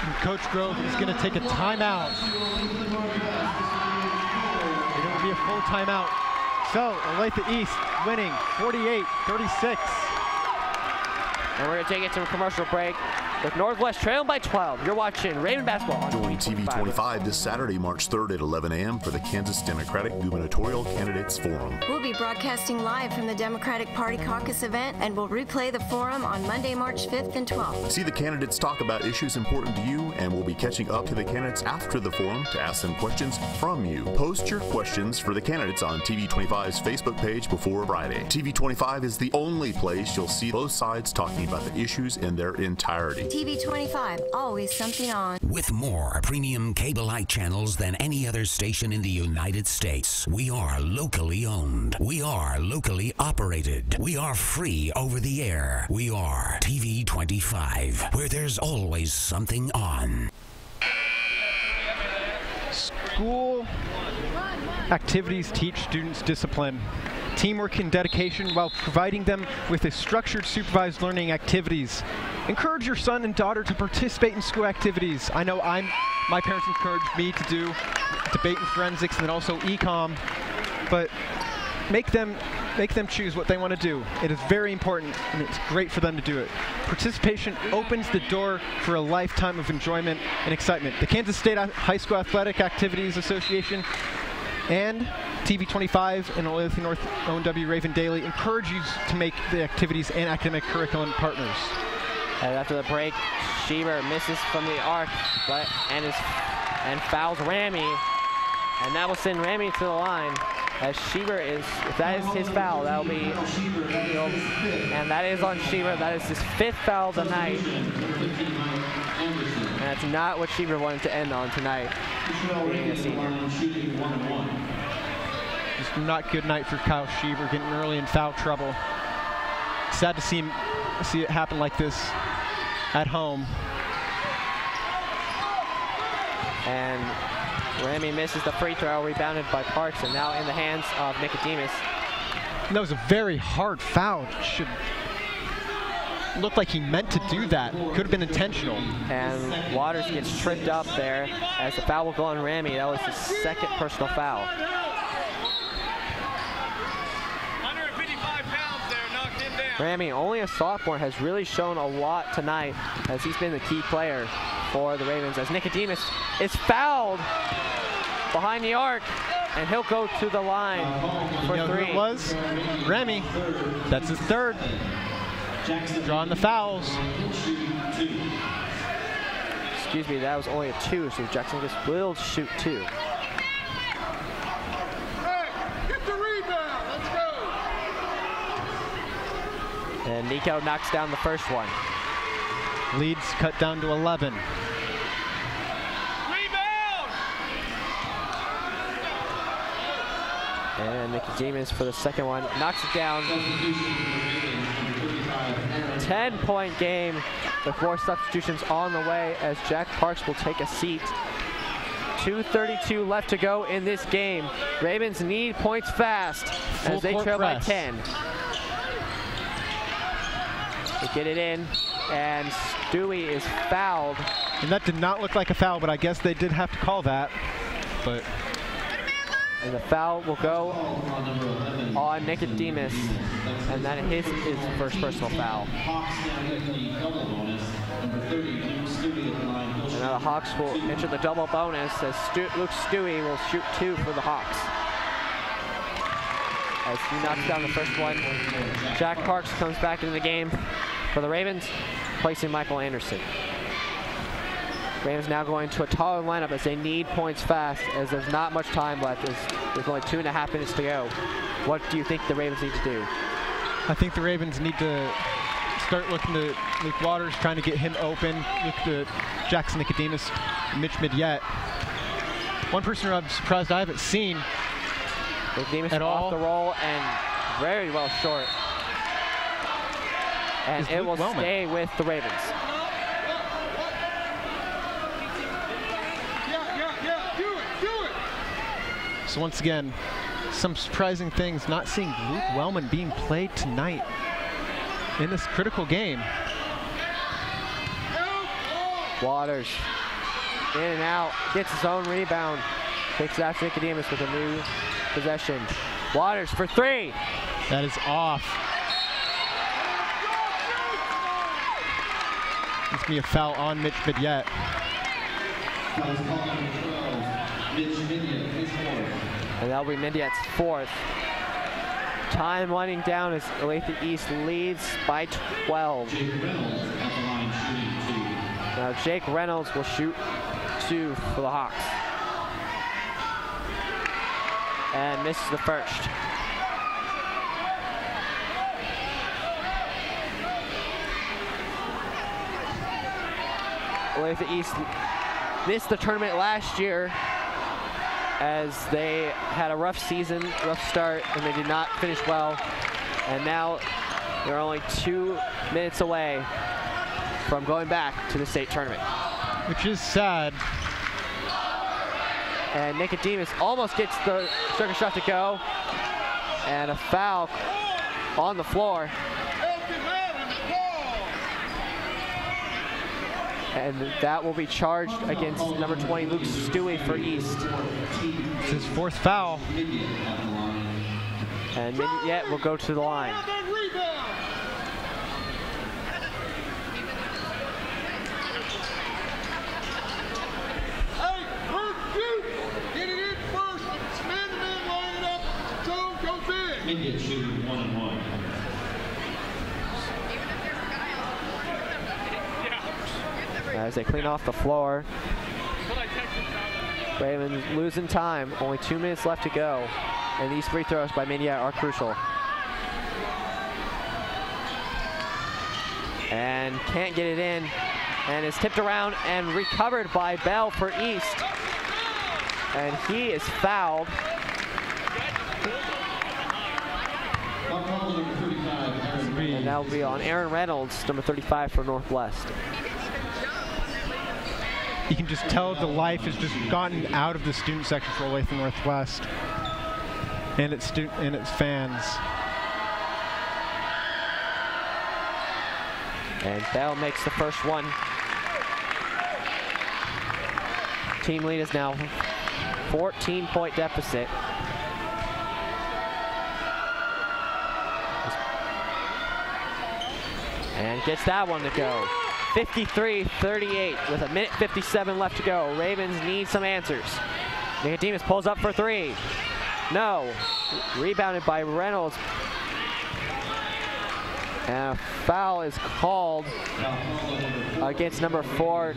And Coach Grove is going to take a timeout. And it will be a full timeout. So Olathe East winning 48-36. And we're going to take it to a commercial break with Northwest trailing by 12. You're watching Raven Basketball on Join TV25 this Saturday, March 3rd at 11 a.m. for the Kansas Democratic Gubernatorial Candidates Forum. We'll be broadcasting live from the Democratic Party Caucus event, and we'll replay the forum on Monday, March 5th and 12th. See the candidates talk about issues important to you, and we'll be catching up to the candidates after the forum to ask them questions from you. Post your questions for the candidates on TV25's Facebook page before Friday. TV25 is the only place you'll see both sides talking about the issues in their entirety. TV25, always something on. With more premium cable-like channels than any other station in the United States, we are locally owned. We are locally operated. We are free over the air. We are TV25, where there's always something on. School activities teach students discipline, teamwork, and dedication while providing them with a structured, supervised learning activities. Encourage your son and daughter to participate in school activities. I know my parents encouraged me to do debate and forensics and then also econ, but make them choose what they want to do. It is very important, and it's great for them to do it. Participation opens the door for a lifetime of enjoyment and excitement. The Kansas State High School Athletic Activities Association and TV25 and Olathe North O&W Raven Daily encourage you to make the activities and academic curriculum partners. And after the break, Sheever misses from the arc and fouls Ramy. And that will send Ramy to the line. As Sheever if that is his foul, that'll be, and that is on Sheever. That is his 5th foul of the night. And that's not what Sheever wanted to end on tonight, being a senior. Just not good night for Kyle Sheever, getting early in foul trouble. Sad to see it happen like this at home. And Ramy misses the free throw, rebounded by Parks, and now in the hands of Nicodemus. And that was a very hard foul. Should look like he meant to do that. Could have been intentional. And Waters gets tripped up there as the foul will go on Ramy. That was his 2nd personal foul. 155 pounds there, knocked him down. Ramy, only a sophomore, has really shown a lot tonight as he's been the key player for the Ravens. As Nicodemus is fouled behind the arc, and he'll go to the line for 3. It was Ramy. That's his 3rd. Drawing the fouls. Excuse me, that was only a 2, so Jackson will shoot 2. Hey, get the rebound, let's go. And Nico knocks down the first one. Leads cut down to 11. And Nicodemus for the second one, knocks it down. 10-point game with 4 substitutions on the way as Jack Parks will take a seat. 2:32 left to go in this game. Ravens need points fast as they trail by 10. They get it in, and Stewie is fouled. And that did not look like a foul, but I guess they did have to call that. But and the foul will go on Nicodemus, and that is his 1st personal foul. And now the Hawks will enter the double bonus as Luke Stewie will shoot 2 for the Hawks. As he knocks down the first one, Jack Parks comes back into the game for the Ravens, placing Michael Anderson. Ravens now going to a taller lineup as they need points fast, as there's not much time left, as there's only 2.5 minutes to go. What do you think the Ravens need to do? I think the Ravens need to start looking to Luke Waters, trying to get him open. Look to Jackson Nicodemus Mitch Midyett. One person who I'm surprised I haven't seen at all. Off the roll and very well short. And it will stay with the Ravens. So once again, some surprising things. Not seeing Luke Wellman being played tonight in this critical game. Waters in and out, gets his own rebound, takes it after Nicodemus with a new possession. Waters for three. That is off. It's going to be a foul on Mitch Midyett. And that'll be Midyett's fourth. Time winding down as Olathe East leads by 12. Now Jake Reynolds will shoot 2 for the Hawks. And misses the first. Olathe East missed the tournament last year as they had a rough season, rough start, and they did not finish well. And now they're only 2 minutes away from going back to the state tournament. Which is sad. And Nicodemus almost gets the circle shot to go. And a foul on the floor. And that will be charged against number 20, Luke Stewie for East. It's his 4th foul. And Midyett will go to the line. Midyett shooting 1-1. As they clean off the floor. Ravens losing time. Only 2 minutes left to go. And these free throws by Midyett are crucial. And can't get it in. And is tipped around and recovered by Bell for East. And he is fouled. And that will be on Aaron Reynolds, number 35 for Northwest. You can just tell the life has just gotten out of the student section for Olathe Northwest and its fans. And Bell makes the first one. Team lead is now 14-point deficit. And gets that one to go. 53-38 with 1:57 left to go. Ravens need some answers. Nicodemus pulls up for 3. No. Rebounded by Reynolds. And a foul is called against number 4,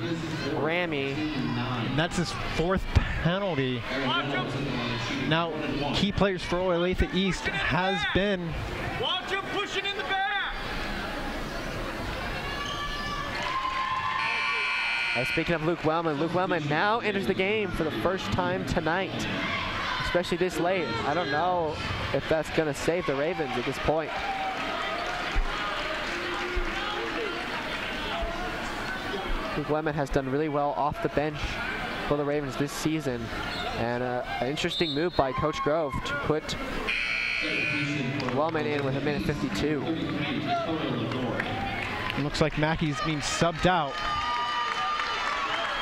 Ramy. And that's his 4th penalty. Now, key players for Olathe East has been... Watch him pushing in the back! And speaking of Luke Wellman now enters the game for the first time tonight, especially this late. I don't know if that's going to save the Ravens at this point. Luke Wellman has done really well off the bench for the Ravens this season, and an interesting move by Coach Grove to put Wellman in with 1:52. It looks like Mackey's being subbed out.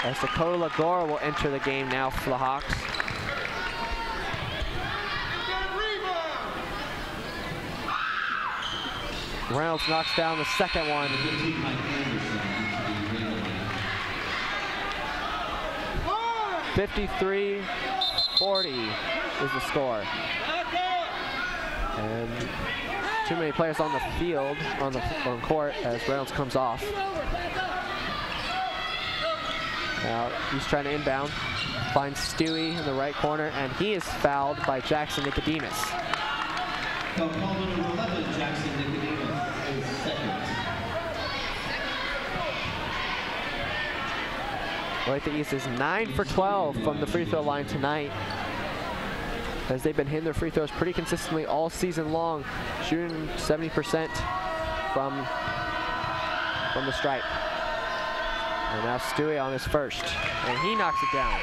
As Dakota Lagora will enter the game now for the Hawks. Reynolds knocks down the second one. (53-40) is the score. And too many players on the field, on court, as Reynolds comes off. Now he's trying to inbound, finds Stewie in the right corner, and he is fouled by Jackson Nicodemus. Number 11, Jackson Nicodemus, is second. Olathe East is 9 for 12 from the free throw line tonight, as they've been hitting their free throws pretty consistently all season long, shooting 70% from the stripe. And now Stewie on his first, and he knocks it down.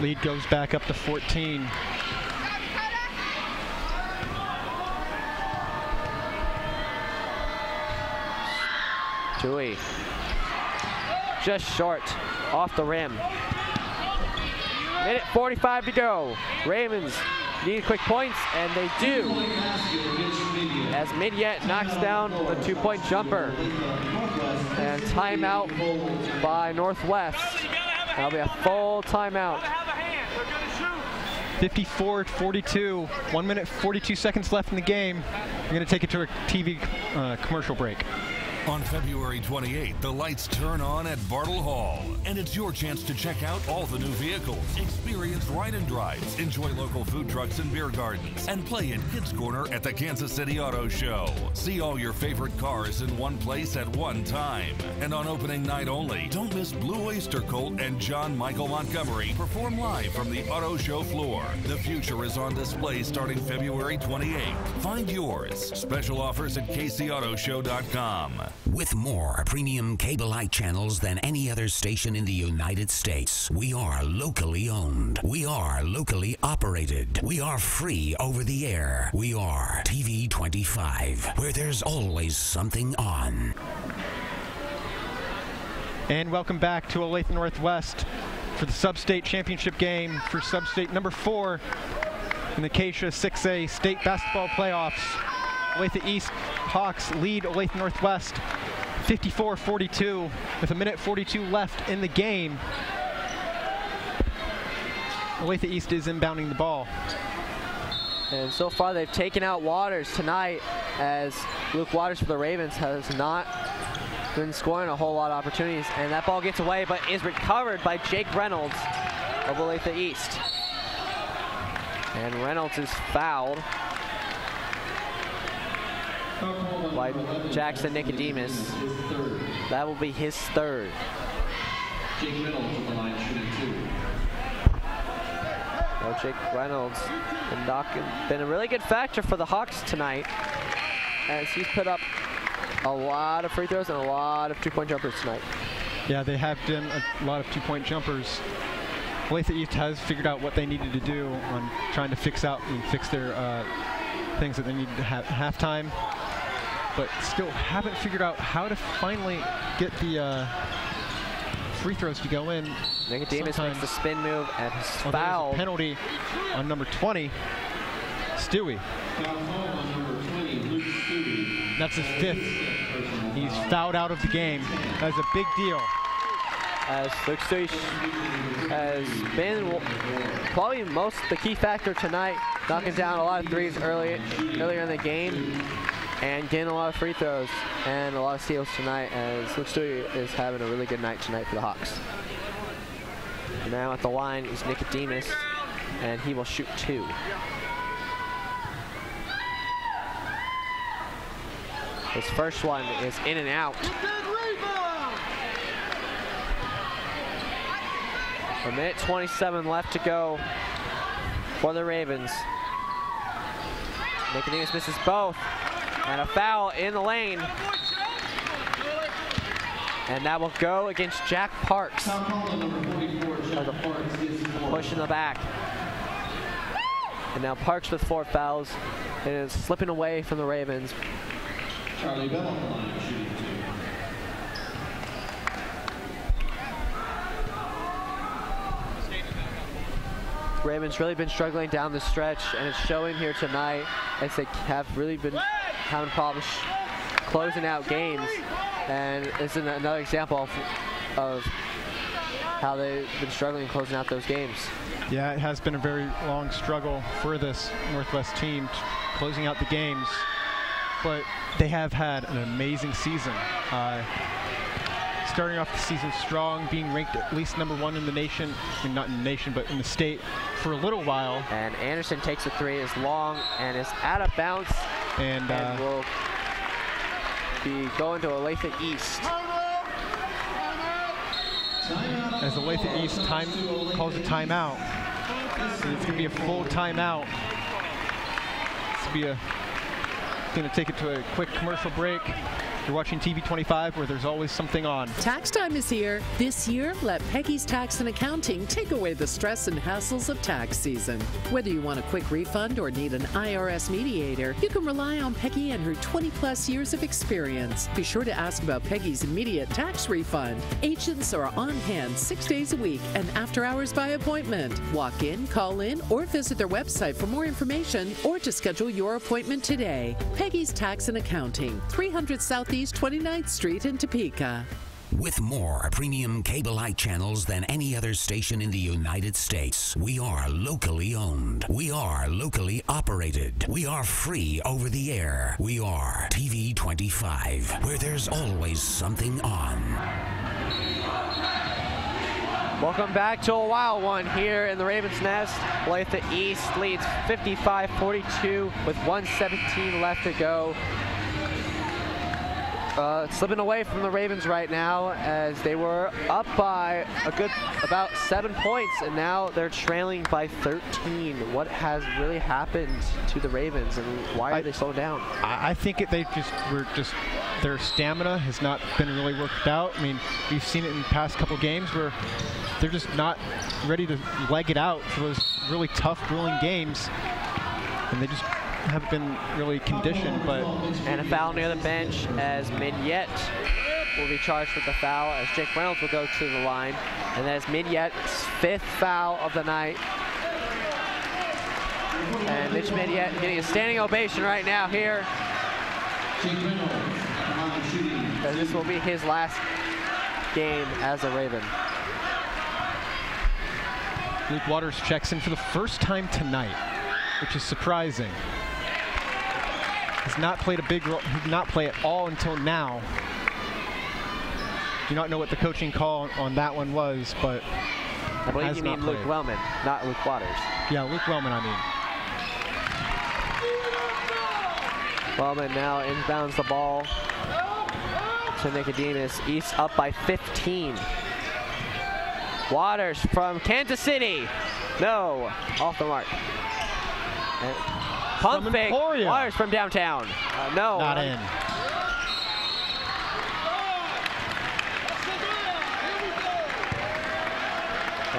Lead goes back up to 14. Stewie just short, off the rim. Minute 45 to go. Ravens need quick points, and they do, as Midyet knocks down the 2-point jumper. And timeout by Northwest. That'll be a full timeout. 54-42, 1 minute 42 seconds left in the game. We're going to take it to a TV commercial break. On February 28th, the lights turn on at Bartle Hall, and it's your chance to check out all the new vehicles, experience ride and drives, enjoy local food trucks and beer gardens, and play in Kids Corner at the Kansas City Auto Show. See all your favorite cars in one place at one time. And on opening night only, don't miss Blue Oyster Cult and John Michael Montgomery perform live from the auto show floor. The future is on display starting February 28th. Find yours. Special offers at kcautoshow.com. With more premium cable-like channels than any other station in the United States, we are locally owned. We are locally operated. We are free over the air. We are TV25, where there's always something on. And welcome back to Olathe Northwest for the Sub-State Championship game for Sub-State number 4 in the Acacia 6A State Basketball Playoffs. Olathe East Hawks lead Olathe Northwest 54-42 with a minute 42 left in the game. Olathe East is inbounding the ball. And so far they've taken out Waters tonight, as Luke Waters for the Ravens has not been scoring a whole lot of opportunities. And that ball gets away, but is recovered by Jake Reynolds of Olathe East. And Reynolds is fouled by Jackson Nicodemus. That will be his third. Jake Reynolds on the line shooting 2. Well, Jake Reynolds been a really good factor for the Hawks tonight, as he's put up a lot of free throws and a lot of 2-point jumpers tonight. Yeah, they have done a lot of 2-point jumpers. Olathe East has figured out what they needed to do on trying to fix their things that they needed to have at halftime, but still haven't figured out how to finally get the free throws to go in. Nicodemus makes the spin move and is fouled. Penalty on number 20, Stewie. That's his 5th. He's fouled out of the game. That's a big deal. As Luke Stewie has been probably the key factor tonight, knocking down a lot of threes earlier in the game, and getting a lot of free throws and a lot of steals tonight, as Luke Stewie is having a really good night tonight for the Hawks. Now at the line is Nicodemus, and he will shoot 2. His first one is in and out. A minute 27 left to go for the Ravens. Nicodemus misses both, and a foul in the lane. And that will go against Jack Parks. Push in the back. And now Parks with 4 fouls and is slipping away from the Ravens. Charlie Bell on the line shooting 2. Ravens really been struggling down the stretch, and it's showing here tonight, as they have really been having problems closing out games. And it's another example of how they've been struggling closing out those games. Yeah, it has been a very long struggle for this Northwest team closing out the games, but they have had an amazing season. Starting off the season strong, being ranked at least number 1 in the nation, I mean, not in the nation, but in the state for a little while. And Anderson takes a 3, is long, and is out of bounds, and will be going to Olathe East. as the Olathe East calls a timeout. So it's going to be a full timeout. Going to take it to a quick commercial break. You're watching TV25, where there's always something on. Tax time is here. This year, let Peggy's Tax and Accounting take away the stress and hassles of tax season. Whether you want a quick refund or need an IRS mediator, you can rely on Peggy and her 20-plus years of experience. Be sure to ask about Peggy's immediate tax refund. Agents are on hand 6 days a week and after hours by appointment. Walk in, call in, or visit their website for more information or to schedule your appointment today. Peggy's Tax and Accounting, 300 Southeast 29th Street in Topeka. With more premium cable-like channels than any other station in the United States, we are locally owned. We are locally operated. We are free over the air. We are TV25, where there's always something on. Welcome back to a wild one here in the Ravens' Nest. Olathe East leads 55-42 with 1:17 left to go. Slipping away from the Ravens right now, as they were up by a good about 7 points, and now they're trailing by 13. What has really happened to the Ravens, and why are they slowed down? I think their stamina has not been really worked out. I mean, we've seen it in the past couple games where they're just not ready to leg it out for those really tough, grueling games, and they just haven't been really conditioned. But and a foul near the bench, as Mignette will be charged with the foul, as Jake Reynolds will go to the line, and that is Mignette's 5th foul of the night. And Mitch Mignette getting a standing ovation right now here, as this will be his last game as a Raven. Luke Waters checks in for the first time tonight, which is surprising. Has not played a big role, did not play at all until now. Do not know what the coaching call on that one was, but I believe you mean Luke Wellman, not Luke Waters. Yeah, Luke Wellman, I mean. Wellman now inbounds the ball to Nicodemus. East up by 15. Waters from Kansas City. No, off the mark. And pump fake. Waters from downtown. No. Not in.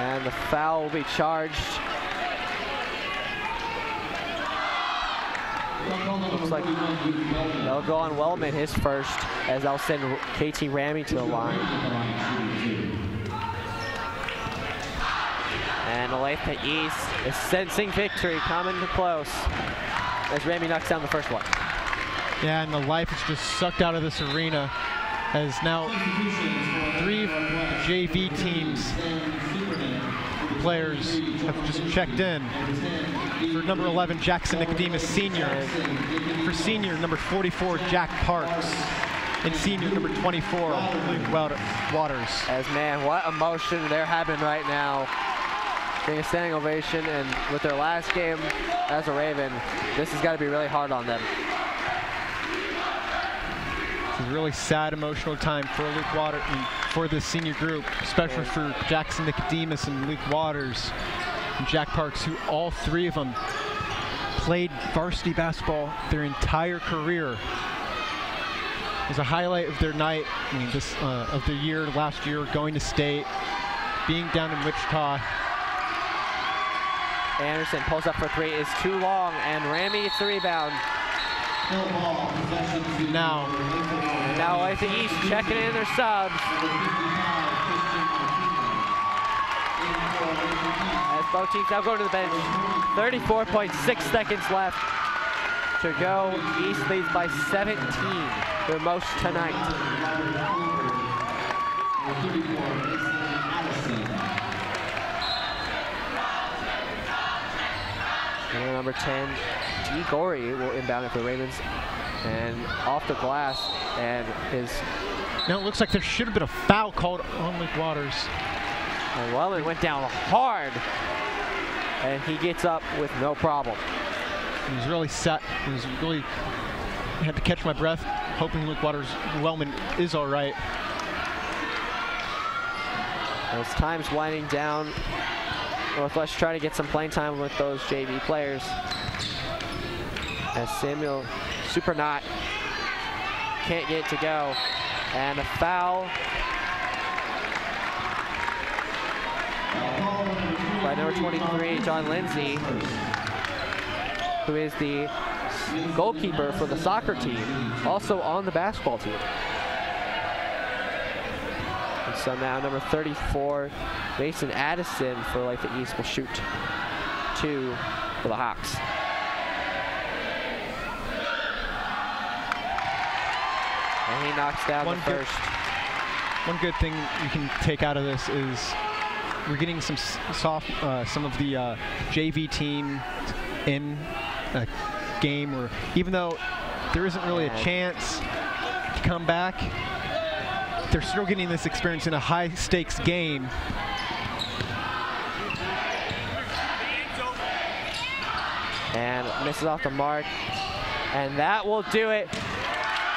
And the foul will be charged. Looks like they'll go on Wellman, his first, as they'll send KT Ramey to the line. And Olathe East is sensing victory coming to close, as Ramey knocks down the first one. Yeah, and the life is just sucked out of this arena, as now 3 JV teams players have just checked in. For number 11, Jackson Nicodemus Sr. For senior, number 44, Jack Parks. And senior, number 24, Luke Waters. As man, what emotion they're having right now. Getting a standing ovation, and with their last game as a Raven, this has got to be really hard on them. It's a really sad, emotional time for Luke Waters and for this senior group, especially for Jackson Nicodemus and Luke Waters and Jack Parks, who all 3 of them played varsity basketball their entire career. It was a highlight of their night, I mean, of the year, last year, going to state, being down in Wichita. Anderson pulls up for 3, is too long, and Ramey gets the rebound. Now Olathe East checking in their subs. As both teams now go to the bench. 34.6 seconds left to go. East leads by 17, their most tonight. And number 10, D. Gorey will inbound it for the Ravens, and off the glass, and now it looks like there should have been a foul called on Luke Waters. And Wellman went down hard, and he gets up with no problem. He was really set. He was really, I had to catch my breath, hoping Luke Wellman is all right. As time's winding down, Northwest trying to get some playing time with those JV players. As Samuel Supernot can't get it to go. And a foul by number 23, John Lindsay, who is the goalkeeper for the soccer team, also on the basketball team. And so now number 34, Mason Addison for Olathe East will shoot 2 for the Hawks. And he knocks down the first. One good thing you can take out of this is we're getting some some of the JV team in a game where, even though there isn't really a chance to come back, they're still getting this experience in a high-stakes game. And misses off the mark, and that will do it.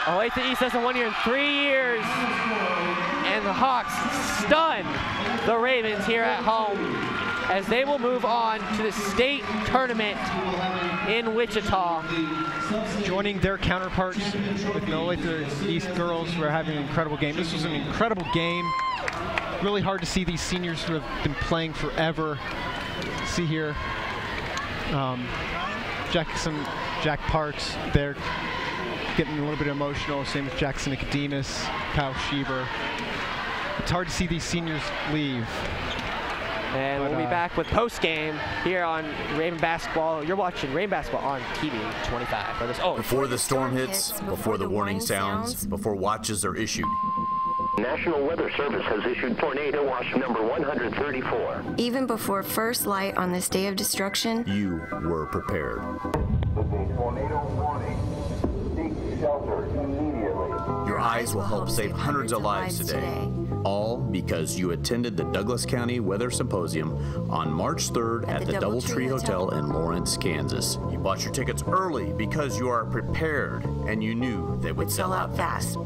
Olathe East hasn't won here in 3 years, and the Hawks stun the Ravens here at home as they will move on to the state tournament in Wichita. Joining their counterparts with the Olathe East girls who are having an incredible game. This was an incredible game. Really hard to see these seniors who have been playing forever. See here, Jack Parks, they're getting a little bit emotional. Same with Jackson Nicodemus, Kyle Schieber. It's hard to see these seniors leave. And we'll be back with post-game here on Raven Basketball. You're watching Raven Basketball on TV 25. Before the storm hits, before the warning sounds, before watches are issued. National Weather Service has issued tornado watch number 134. Even before first light on this day of destruction, you were prepared. Tornado warning. Seek shelter immediately. Your eyes will help save hundreds of lives today. All because you attended the Douglas County Weather Symposium on March 3rd at the Doubletree Hotel in Lawrence, Kansas. You bought your tickets early because you are prepared and you knew they would sell out fast.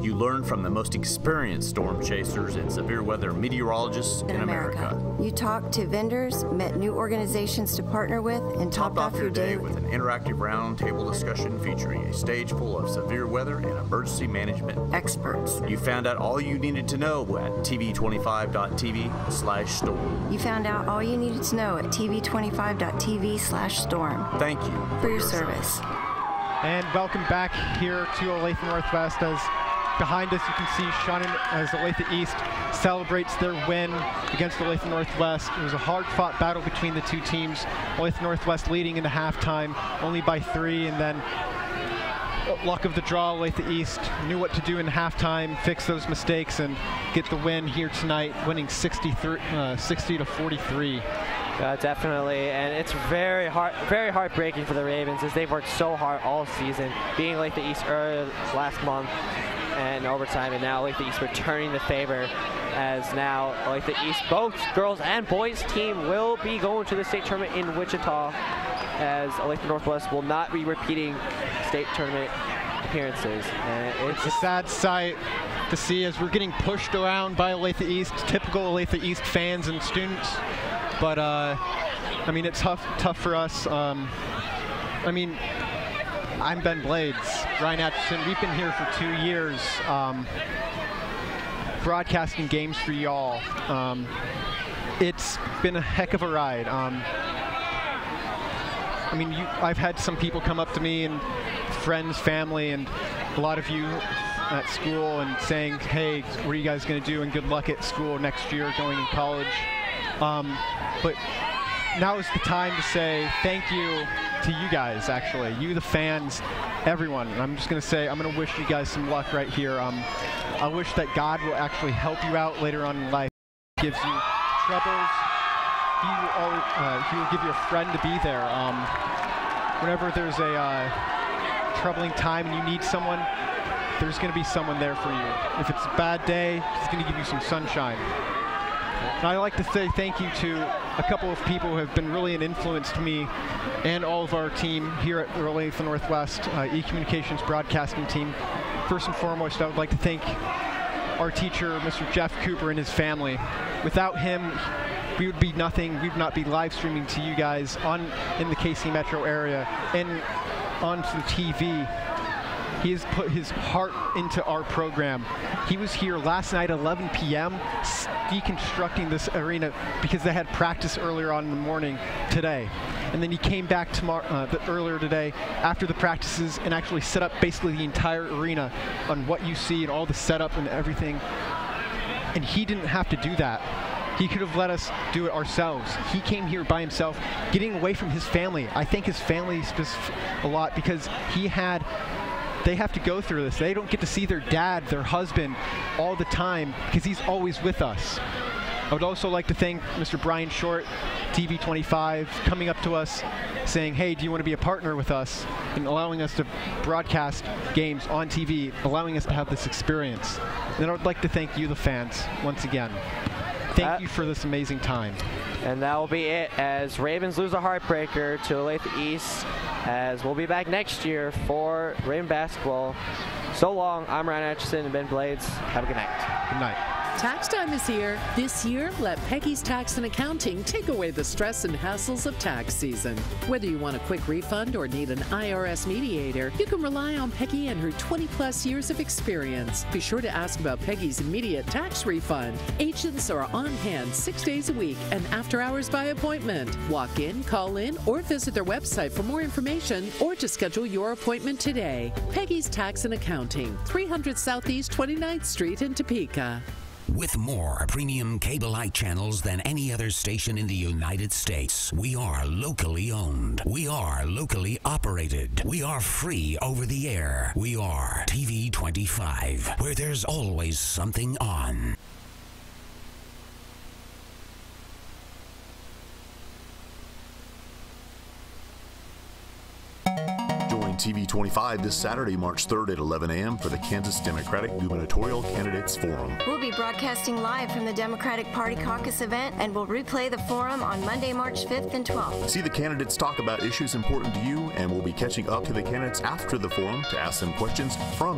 You learned from the most experienced storm chasers and severe weather meteorologists in America. You talked to vendors, met new organizations to partner with, and topped off your day with an interactive roundtable discussion featuring a stage full of severe weather and emergency management experts. You found out all you needed to know at tv25.tv/storm. You found out all you needed to know at tv25.tv/storm. Thank you for your service. And welcome back here to Olathe Northwest. As behind us, you can see Shannon as Olathe East celebrates their win against Olathe Northwest. It was a hard-fought battle between the two teams. Olathe Northwest leading into halftime, only by 3, and then luck of the draw, Olathe East knew what to do in halftime, fix those mistakes, and get the win here tonight, winning 60 to 43. Definitely, and it's very heartbreaking for the Ravens as they've worked so hard all season, being Olathe East earlier last month and overtime, and now Olathe East returning the favor, as now Olathe East, both girls and boys team will be going to the state tournament in Wichita, as Olathe Northwest will not be repeating state tournament appearances. And it's a sad sight to see as we're getting pushed around by Olathe East, typical Olathe East fans and students. But I mean, it's tough for us. I mean, I'm Ben Blades, Ryan Atchison. We've been here for 2 years, broadcasting games for y'all. It's been a heck of a ride. I mean, I've had some people come up to me, and friends, family, and a lot of you at school, and saying, hey, what are you guys going to do, and good luck at school next year going in college. But now is the time to say thank you to you guys, actually. You, the fans, everyone. And I'm just going to say, I'm going to wish you guys some luck right here. I wish that God will actually help you out later on in life. He gives you troubles. He will give you a friend to be there. Whenever there's a troubling time and you need someone, there's going to be someone there for you. If it's a bad day, he's going to give you some sunshine. And I'd like to say thank you to a couple of people who have been really an influence to me and all of our team here at Olathe Northwest, eCommunications broadcasting team. First and foremost, I would like to thank our teacher, Mr. Jeff Cooper, and his family. Without him, we would be nothing. We would not be live streaming to you guys in the KC metro area and onto the TV. He has put his heart into our program. He was here last night at 11 p.m. deconstructing this arena because they had practice earlier on in the morning today. And then he came back earlier today after the practices and actually set up basically the entire arena on what you see and all the setup and everything. And he didn't have to do that. He could have let us do it ourselves. He came here by himself, getting away from his family. I thank his family a lot because they have to go through this. They don't get to see their dad, their husband, all the time because he's always with us. I would also like to thank Mr. Brian Short, TV25, coming up to us saying, hey, do you want to be a partner with us, and allowing us to broadcast games on TV, allowing us to have this experience. And I would like to thank you, the fans, once again. Thank you for this amazing time. And that will be it as Ravens lose a heartbreaker to Olathe East, as we'll be back next year for Raven basketball. So long, I'm Ryan Atchison and Ben Blades. Have a good night. Good night. Tax time is here. This year, let Peggy's Tax and Accounting take away the stress and hassles of tax season. Whether you want a quick refund or need an IRS mediator, you can rely on Peggy and her 20-plus years of experience. Be sure to ask about Peggy's immediate tax refund. Agents are on hand 6 days a week and after hours by appointment. Walk in, call in, or visit their website for more information or to schedule your appointment today. Peggy's Tax and Accounting, 300 Southeast 29th Street in Topeka. With more premium cable light channels than any other station in the United States, we are locally owned. We are locally operated. We are free over the air. We are TV25, where there's always something on. TV25 this Saturday, March 3rd at 11 a.m. for the Kansas Democratic Gubernatorial Candidates Forum. We'll be broadcasting live from the Democratic Party Caucus event and we'll replay the forum on Monday, March 5th and 12th. See the candidates talk about issues important to you, and we'll be catching up to the candidates after the forum to ask them questions from